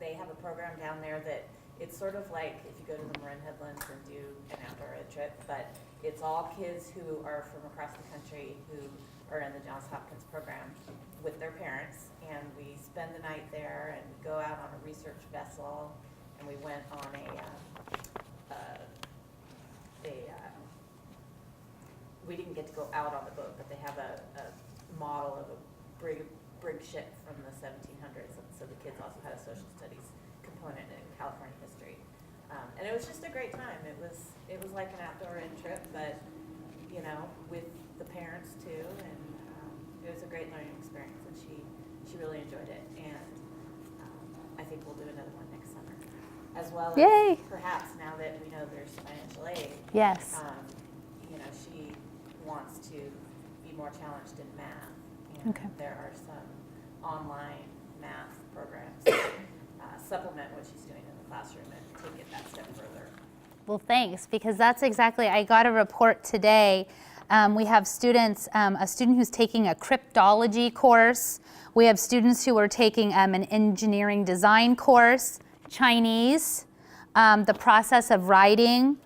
they have a program down there that it's sort of like if you go to the Marin Headlands and do an outdoor ed trip, but it's all kids who are from across the country who are in the Johns Hopkins program with their parents. And we spend the night there and go out on a research vessel. And we went on we didn't get to go out on the boat, but they have a model of a brig ship from the 1700s. And so the kids also had a social studies component in California history. And it was just a great time. It was like an outdoor ed trip, but, you know, with the parents too. And it was a great learning experience, and she really enjoyed it. And I think we'll do another one next summer. As well as perhaps now that we know there's financial aid, yes, you know, she wants to be more challenged in math. And there are some online math programs that supplement what she's doing in the classroom and take it that step further. Well, thanks, because that's exactly, I got a report today. We have students, a student who's taking a cryptology course. We have students who are taking an engineering design course, Chinese, the process of writing,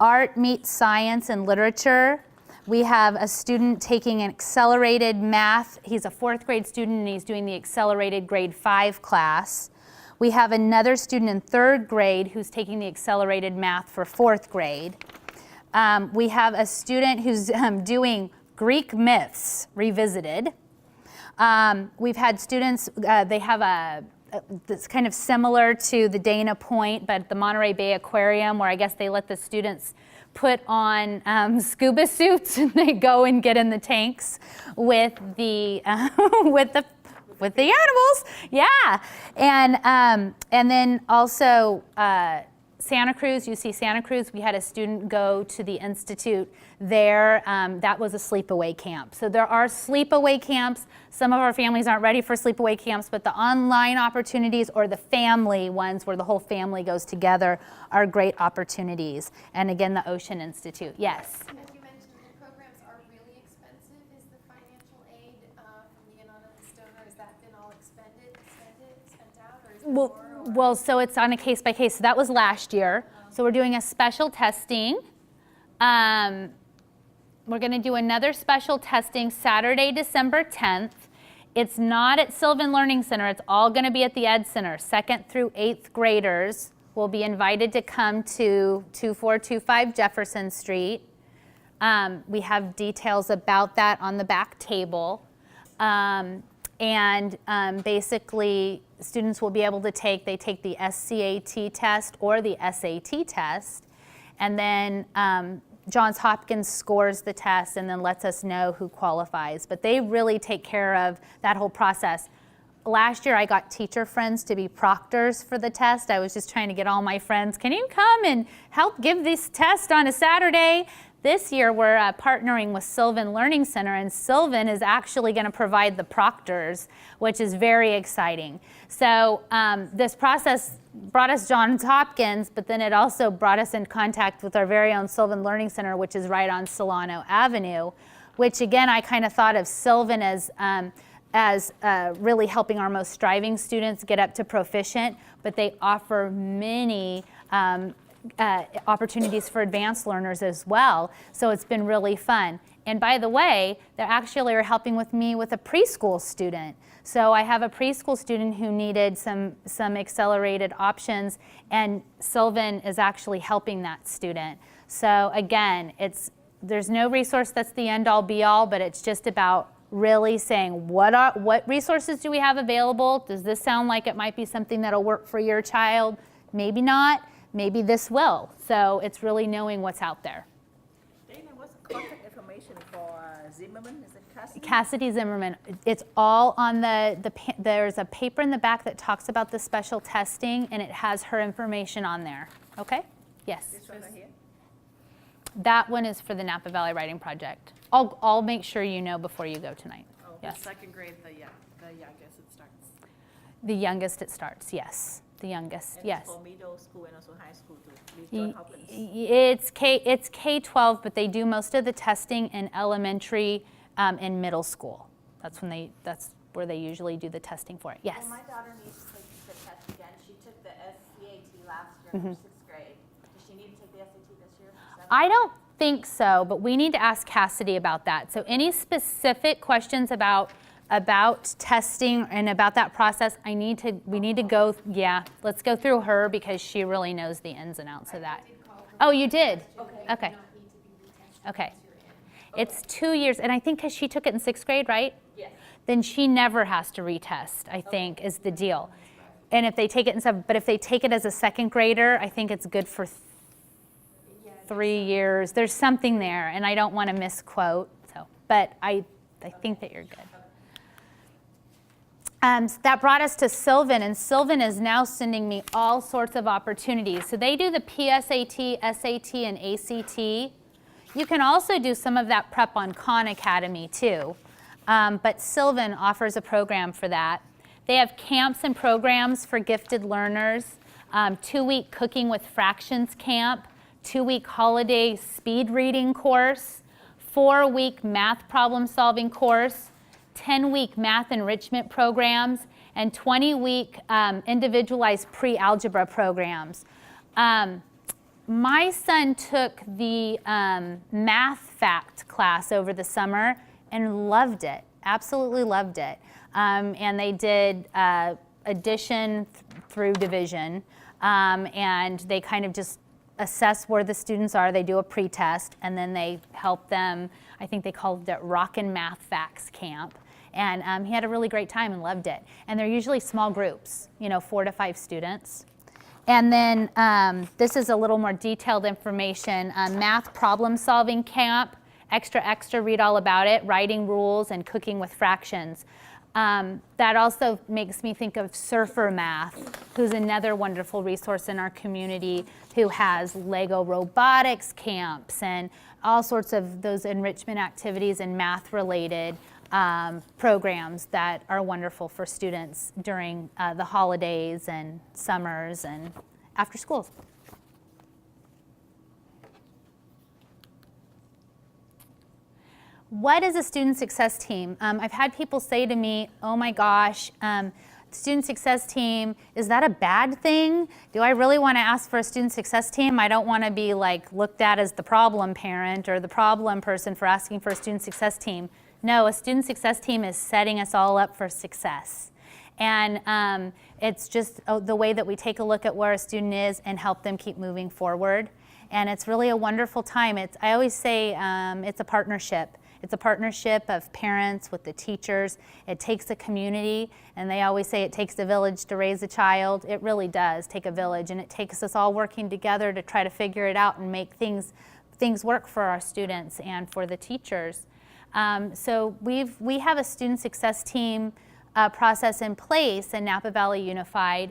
art meets science and literature, We have a student taking an accelerated math. He's a 4th grade student and he's doing the accelerated grade 5 class. We have another student in 3rd grade who's taking the accelerated math for 4th grade. We have a student who's doing Greek myths revisited. We've had students, they have that's kind of similar to the Dana Point, but the Monterey Bay Aquarium, where I guess they let the students put on scuba suits and they go and get in the tanks with the with the animals, yeah. And then also Santa Cruz, UC Santa Cruz, we had a student go to the Institute there. That was a sleepaway camp. So there are sleepaway camps. Some of our families aren't ready for sleepaway camps, but the online opportunities or the family ones where the whole family goes together are great opportunities. And again, the Ocean Institute, yes. As you mentioned, the programs are really expensive. Is the financial aid from the anonymous donor, has that been all spent out, or is there more? Well, so it's on a case by case. So that was last year. So we're doing a special testing. We're going to do another special testing Saturday, December 10th. It's not at Sylvan Learning Center. It's all going to be at the Ed Center. 2nd through 8th graders will be invited to come to 2425 Jefferson Street. We have details about that on the back table. Basically, students will be able to take the SCAT test or the SAT test, and then Johns Hopkins scores the test and then lets us know who qualifies. But they really take care of that whole process. Last year, I got teacher friends to be proctors for the test. I was just trying to get all my friends, can you come and help give this test on a Saturday? This year, we're partnering with Sylvan Learning Center, and Sylvan is actually going to provide the proctors, which is very exciting. So this process brought us Johns Hopkins, but then it also brought us in contact with our very own Sylvan Learning Center, which is right on Solano Avenue, which again, I kind of thought of Sylvan as really helping our most striving students get up to proficient, but they offer many opportunities for advanced learners as well. So it's been really fun. And by the way, they actually are helping with me with a preschool student. So I have a preschool student who needed some accelerated options, and Sylvan is actually helping that student. So again, there's no resource that's the end-all be-all, but it's just about really saying what resources do we have available? Does this sound like it might be something that'll work for your child? Maybe not. Maybe this will. So it's really knowing what's out there. Dana, what's the contact information for Zimmerman? Is it Cassidy? Cassidy Zimmerman. It's all on there's a paper in the back that talks about the special testing, and it has her information on there. Okay? Yes. This one right here? That one is for the Napa Valley Writing Project. I'll make sure you know before you go tonight. Oh, yes. The 2nd grade, the youngest it starts. The youngest it starts, yes. The youngest, and yes. It's for middle school and also high school too. Hopkins. It's K-12, but they do most of the testing in elementary and middle school. That's where they usually do the testing for it. Yes. Well, my daughter needs to take the test again. She took the SCAT last year in 6th grade. Does she need to take the SAT this year? I don't think so, but we need to ask Cassidy about that. So any specific questions about testing and about that process, we need to go, let's go through her because she really knows the ins and outs of that. Oh, you did? Okay. Okay. It's 2 years, and I think because she took it in 6th grade, right? Yes. Then she never has to retest, I think, is the deal. And if they take it in 7th, but if they take it as a 2nd grader, I think it's good for 3 years. There's something there, and I don't want to misquote, but I think that you're good. That brought us to Sylvan, and Sylvan is now sending me all sorts of opportunities. So they do the PSAT, SAT, and ACT. You can also do some of that prep on Khan Academy too, but Sylvan offers a program for that. They have camps and programs for gifted learners, 2-week cooking with fractions camp, 2-week holiday speed reading course, 4-week math problem solving course, 10-week math enrichment programs, and 20-week individualized pre-algebra programs. My son took the math fact class over the summer and loved it, absolutely loved it. And they did addition through division, and they kind of just assess where the students are. They do a pre-test, and then they help them. I think they called it Rockin' Math Facts Camp. And he had a really great time and loved it. And they're usually small groups, 4 to 5 students. And then this is a little more detailed information. Math problem solving camp, extra, read all about it, writing rules and cooking with fractions. That also makes me think of Surfer Math, who's another wonderful resource in our community, who has Lego robotics camps and all sorts of those enrichment activities and math-related programs that are wonderful for students during the holidays and summers and after schools. What is a student success team? I've had people say to me, oh my gosh, student success team, is that a bad thing? Do I really want to ask for a student success team? I don't want to be like looked at as the problem parent or the problem person for asking for a student success team. No, a student success team is setting us all up for success. And it's just the way that we take a look at where a student is and help them keep moving forward. And it's really a wonderful time. I always say it's a partnership. It's a partnership of parents with the teachers. It takes a community, and they always say it takes a village to raise a child. It really does take a village, and it takes us all working together to try to figure it out and make things work for our students and for the teachers. So we have a student success team process in place in Napa Valley Unified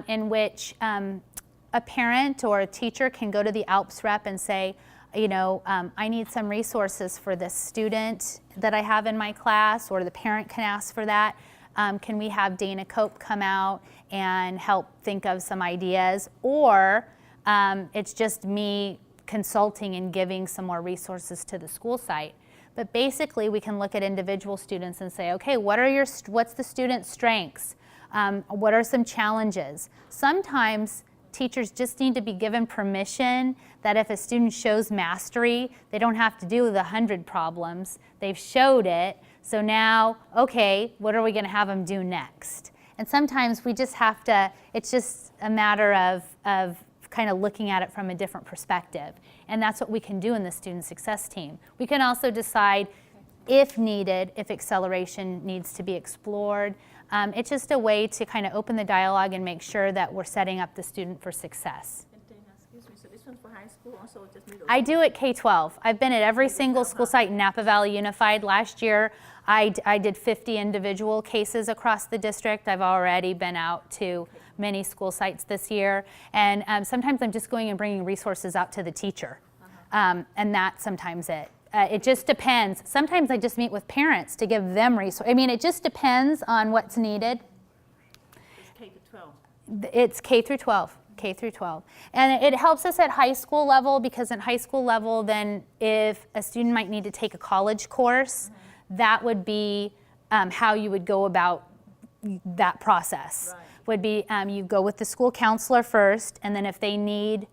in which a parent or a teacher can go to the ALPS rep and say, I need some resources for this student that I have in my class, or the parent can ask for that. Can we have Dana Cope come out and help think of some ideas? Or it's just me consulting and giving some more resources to the school site. But basically, we can look at individual students and say, okay, what's the student's strengths? What are some challenges? Sometimes teachers just need to be given permission that if a student shows mastery, they don't have to do the 100 problems. They've showed it, so now, okay, what are we going to have them do next? And sometimes we just have to, it's just a matter of kind of looking at it from a different perspective. And that's what we can do in the student success team. We can also decide, if needed, if acceleration needs to be explored. It's just a way to kind of open the dialogue and make sure that we're setting up the student for success. Excuse me, so this one for high school also just middle I do at K-12. I've been at every single school site in Napa Valley Unified. Last year, I did 50 individual cases across the district. I've already been out to many school sites this year. And sometimes I'm just going and bringing resources out to the teacher. And that's sometimes it. It just depends. Sometimes I just meet with parents to give them resources. I mean, it just depends on what's needed. It's K to 12. It's K through 12. K through 12. And it helps us at high school level, because at high school level, then if a student might need to take a college course, that would be how you would go about that process. Right. Would be you go with the school counselor first, and then if they need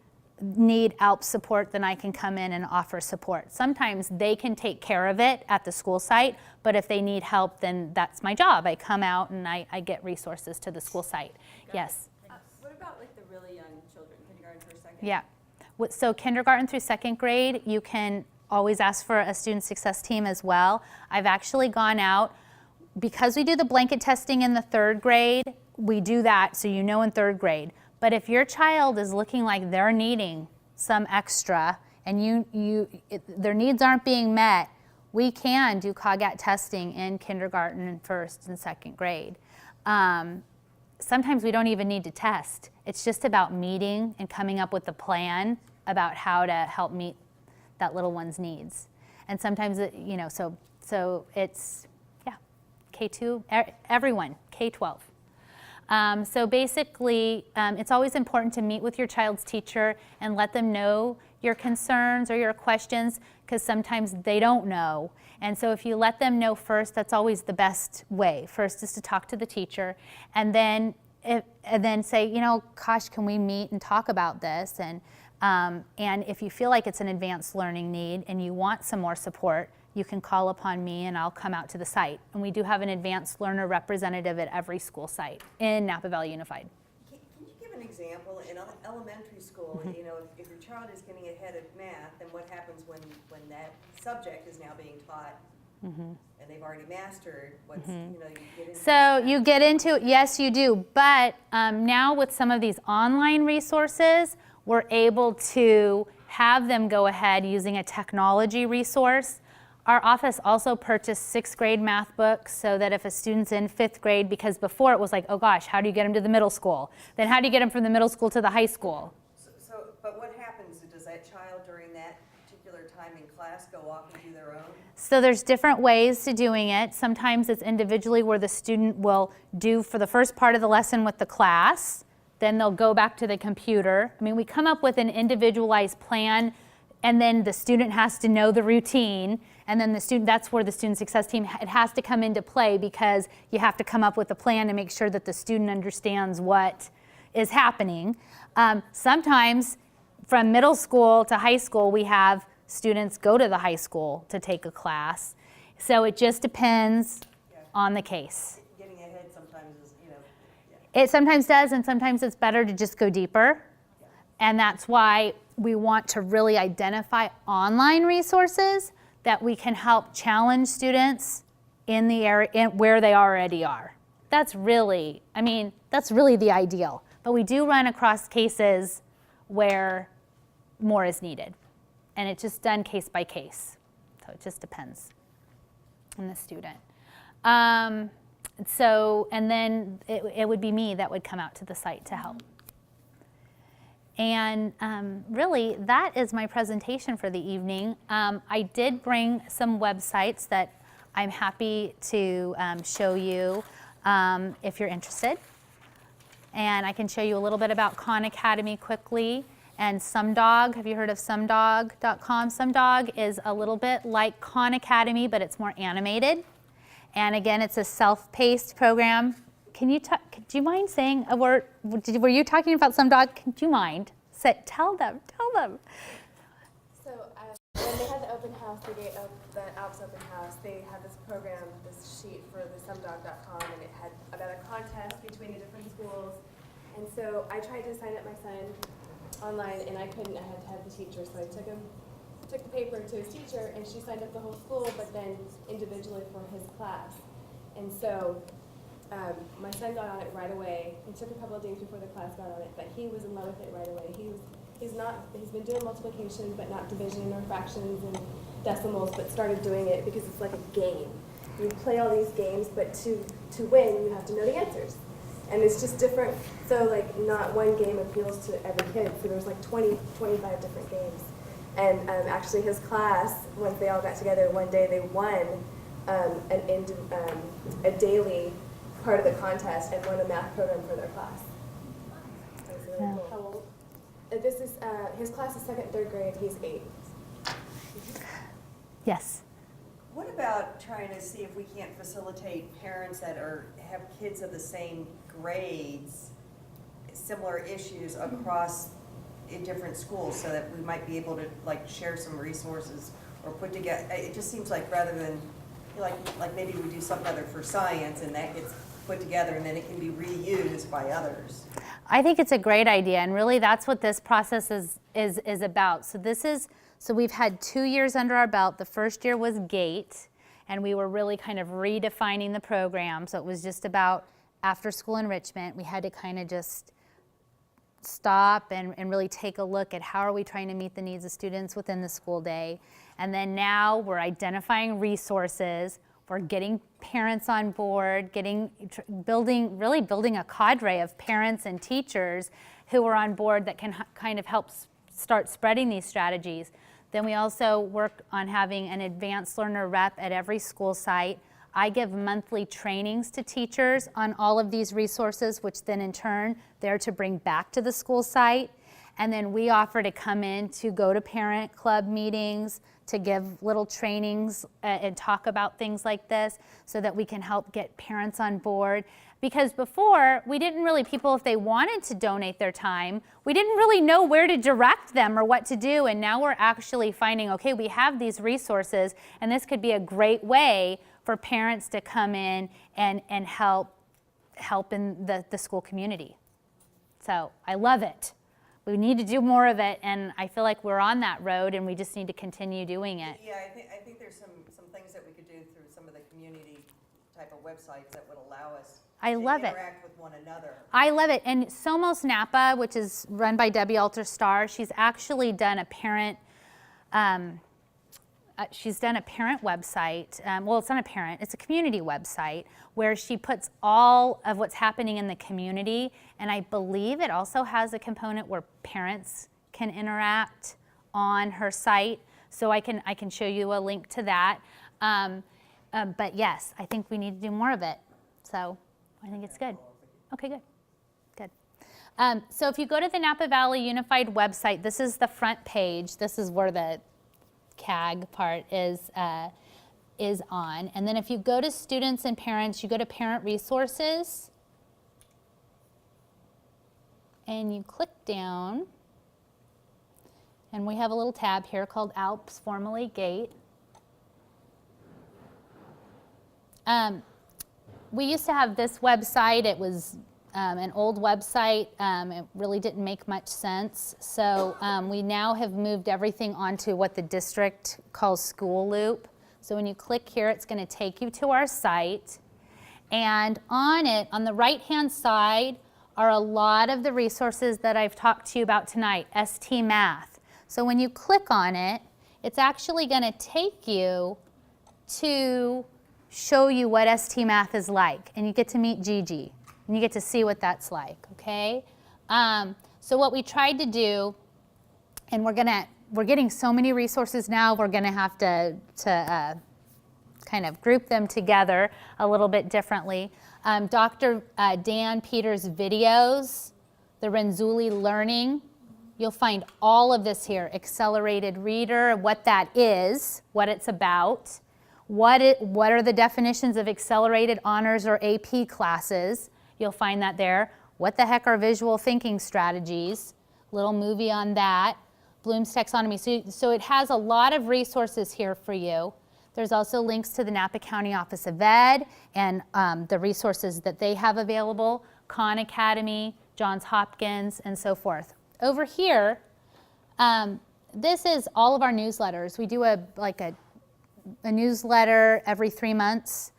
ALP support, then I can come in and offer support. Sometimes they can take care of it at the school site, but if they need help, then that's my job. I come out and I get resources to the school site. Yes? What about like the really young children, kindergarten through second? Yeah. So kindergarten through second grade, you can always ask for a student success team as well. I've actually gone out, because we do the blanket testing in the third grade, we do that so you know in third grade. But if your child is looking like they're needing some extra and their needs aren't being met, we can do COGAT testing in kindergarten and first and second grade. Sometimes we don't even need to test. It's just about meeting and coming up with a plan about how to help meet that little one's needs. And sometimes, so it's, yeah, K2, everyone, K-12. So basically, it's always important to meet with your child's teacher and let them know your concerns or your questions, because sometimes they don't know. And so if you let them know first, that's always the best way. First is to talk to the teacher, and then say, gosh, can we meet and talk about this? And And if you feel like it's an advanced learning need and you want some more support, you can call upon me and I'll come out to the site. And we do have an advanced learner representative at every school site in Napa Valley Unified. Can you give an example in elementary school, you know, if your child is getting ahead of math, then what happens when that subject is now being taught and they've already mastered what's, you know, you get into. So you get into, yes you do, but now with some of these online resources, we're able to have them go ahead using a technology resource. Our office also purchased 6th grade math books so that if a student's in 5th grade, because before it was like, oh gosh, how do you get them to the middle school? Then how do you get them from the middle school to the high school? But what happens? Does that child during that particular time in class go off and do their own? So there's different ways to doing it. Sometimes it's individually where the student will do for the first part of the lesson with the class, then they'll go back to the computer. I mean, we come up with an individualized plan, and then the student has to know the routine, and then the student, that's where the student success team, it has to come into play because you have to come up with a plan to make sure that the student understands what is happening. Sometimes from middle school to high school, we have students go to the high school to take a class. So it just depends on the case. Getting ahead sometimes is, you know. It sometimes does, and sometimes it's better to just go deeper. And that's why we want to really identify online resources that we can help challenge students in the area where they already are. That's really, I mean, that's really the ideal. But we do run across cases where more is needed. And it's just done case by case. So it just depends on the student. And then it would be me that would come out to the site to help. And really, that is my presentation for the evening. I did bring some websites that I'm happy to show you if you're interested. And I can show you a little bit about Khan Academy quickly. And SomeDog, have you heard of SomeDog.com? SomeDog is a little bit like Khan Academy, but it's more animated. And again, it's a self-paced program. Do you mind saying a word? Were you talking about SomeDog? Do you mind? Tell them. So when they had the open house, the Alps open house, they had this program, this sheet for the SomeDog.com, and it had about a contest between the different schools. And so I tried to sign up my son online, and I couldn't. I had to have the teacher, so I took the paper to his teacher, and she signed up the whole school, but then individually for his class. And so my son got on it right away. It took a couple of days before the class got on it, but he was in love with it right away. He's been doing multiplication, but not division or fractions and decimals, but started doing it because it's like a game. You play all these games, but to win, you have to know the answers. And it's just different. So like not one game appeals to every kid. So there's like 20, 25 different games. And actually his class, once they all got together one day, they won a daily part of the contest and won a math program for their class. Really cool. How old? This is, his class is 2nd, 3rd grade, he's 8. Yes. What about trying to see if we can't facilitate parents that have kids of the same grades, similar issues across in different schools, so that we might be able to like share some resources or put together? It just seems like rather than like maybe we do something other for science and that gets put together and then it can be reused by others. I think it's a great idea, and really that's what this process is about. So we've had 2 years under our belt. The first year was GATE, and we were really kind of redefining the program. So it was just about after school enrichment. We had to kind of just stop and really take a look at how are we trying to meet the needs of students within the school day. And then now we're identifying resources. We're getting parents on board, really building a cadre of parents and teachers who are on board that can kind of help start spreading these strategies. Then we also work on having an advanced learner rep at every school site. I give monthly trainings to teachers on all of these resources, which then in turn they're to bring back to the school site. And then we offer to come in to go to parent club meetings, to give little trainings and talk about things like this so that we can help get parents on board. Because before, we didn't really, people, if they wanted to donate their time, we didn't really know where to direct them or what to do. And now we're actually finding, okay, we have these resources, and this could be a great way for parents to come in and help in the school community. So I love it. We need to do more of it, and I feel like we're on that road, and we just need to continue doing it. Yeah, I think there's some things that we could do through some of the community type of websites that would allow us to interact with one another. I love it. And Somos Napa, which is run by Debbie Alter-Starr, she's actually done a parent website. Well, it's not a parent, it's a community website where she puts all of what's happening in the community. And I believe it also has a component where parents can interact on her site. So I can show you a link to that. But yes, I think we need to do more of it. So I think it's good. Okay, good. Good. So if you go to the Napa Valley Unified website, this is the front page. This is where the CAG part is on. And then if you go to students and parents, you go to parent resources and you click down, and we have a little tab here called ALPS, formerly GATE. We used to have this website. It was an old website. It really didn't make much sense. So we now have moved everything onto what the district calls School Loop. So when you click here, it's going to take you to our site. And on it, on the right-hand side, are a lot of the resources that I've talked to you about tonight, ST Math. So when you click on it, it's actually going to take you to show you what ST Math is like. And you get to meet Gigi. And you get to see what that's like, okay? So what we tried to do, and we're getting so many resources now, we're gonna have to kind of group them together a little bit differently. Dr. Dan Peters' videos, the Renzulli Learning, you'll find all of this here. Accelerated Reader, what that is, what it's about, what are the definitions of accelerated honors or AP classes. You'll find that there. What the heck are visual thinking strategies? Little movie on that. Bloom's taxonomy. So it has a lot of resources here for you. There's also links to the Napa County Office of Ed and the resources that they have available, Khan Academy, Johns Hopkins, and so forth. Over here, this is all of our newsletters. We do a newsletter every 3 months.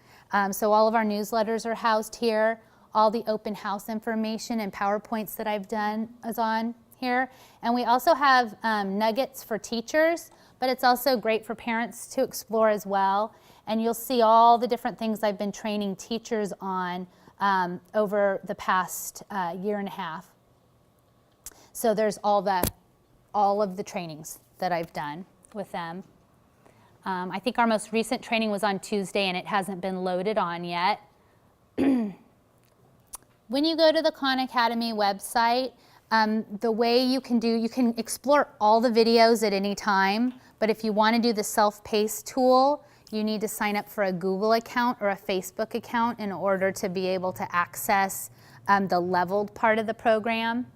So all of our newsletters are housed here. All the open house information and PowerPoints that I've done is on here. And we also have nuggets for teachers, but it's also great for parents to explore as well. And you'll see all the different things I've been training teachers on over the past year and a half. So there's all of the trainings that I've done with them. I think our most recent training was on Tuesday, and it hasn't been loaded on yet. When you go to the Khan Academy website, the way you can explore all the videos at any time, but if you want to do the self-paced tool, you need to sign up for a Google account or a Facebook account in order to be able to access the leveled part of the program.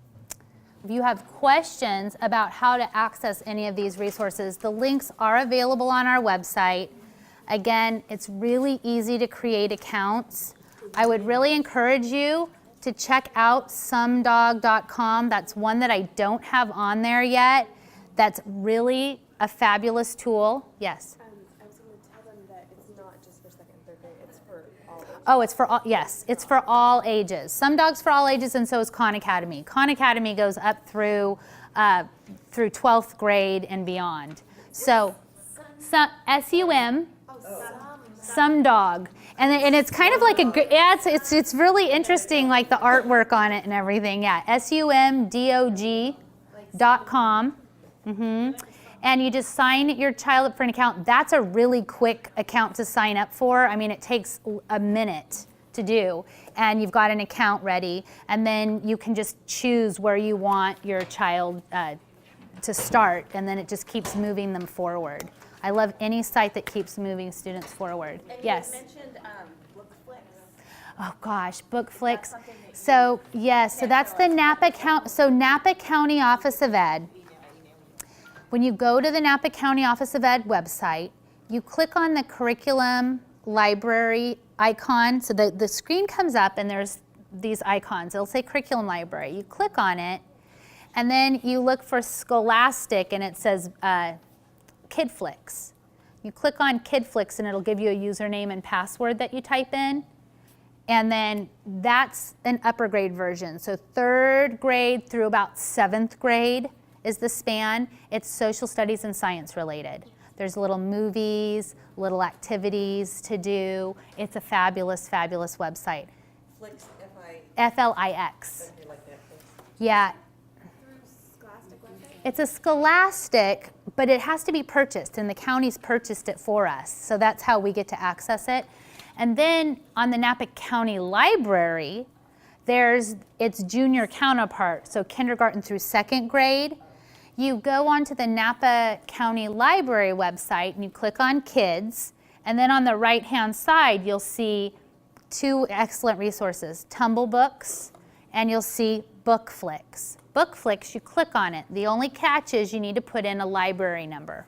If you have questions about how to access any of these resources, the links are available on our website. Again, it's really easy to create accounts. I would really encourage you to check out somedog.com. That's one that I don't have on there yet. That's really a fabulous tool. Yes? I was going to tell them that it's not just for second and third grade, it's for all ages. Oh, it's for all, yes, it's for all ages. Some Dogs for all ages, and so is Khan Academy. Khan Academy goes up through 12th grade and beyond. So, SUM, Some Dog. And it's kind of like it's really interesting, like the artwork on it and everything. Yeah, SUMDOG.com. And you just sign your child up for an account. That's a really quick account to sign up for. I mean, it takes a minute to do, and you've got an account ready. And then you can just choose where you want your child to start, and then it just keeps moving them forward. I love any site that keeps moving students forward. And Yes. you mentioned BookFlix. Oh gosh, BookFlix. So yes, so that's the Napa County Office of Ed. When you go to the Napa County Office of Ed website, you click on the curriculum library icon. So the screen comes up and there's these icons. It'll say curriculum library. You click on it and then you look for Scholastic and it says KidFlix. You click on KidFlix and it'll give you a username and password that you type in. And then that's an upper grade version. So 3rd grade through about 7th grade is the span. It's social studies and science related. There's little movies, little activities to do. It's a fabulous, fabulous website. Flix, F-L-I-X. Okay, like that. Yeah. It's a Scholastic, but it has to be purchased, and the county's purchased it for us. So that's how we get to access it. And then on the Napa County Library, there's its junior counterpart, so kindergarten through 2nd grade. You go onto the Napa County Library website and you click on Kids, and then on the right-hand side you'll see 2 excellent resources, Tumble Books, and you'll see BookFlix. BookFlix, you click on it. The only catch is you need to put in a library number.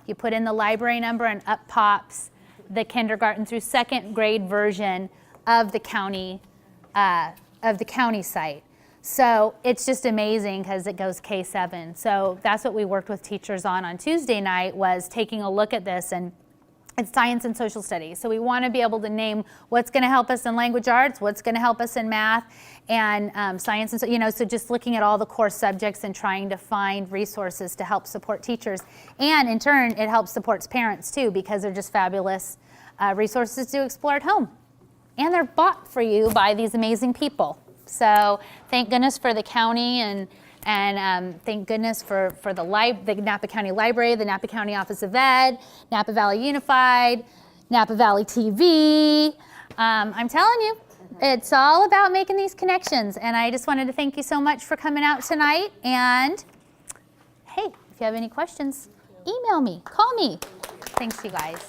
You put in the library number and up pops the kindergarten through 2nd grade version of the county site. So it's just amazing because it goes K7. So that's what we worked with teachers on Tuesday night, was taking a look at this, and it's science and social studies. So we want to be able to name what's going to help us in language arts, what's going to help us in math, and science. And so just looking at all the core subjects and trying to find resources to help support teachers. And in turn, it helps supports parents too, because they're just fabulous resources to explore at home. And they're bought for you by these amazing people. So thank goodness for the county, and thank goodness for the Napa County Library, the Napa County Office of Ed, Napa Valley Unified, Napa Valley TV. I'm telling you, it's all about making these connections. And I just wanted to thank you so much for coming out tonight. And hey, if you have any questions, email me, call me. Thanks, you guys.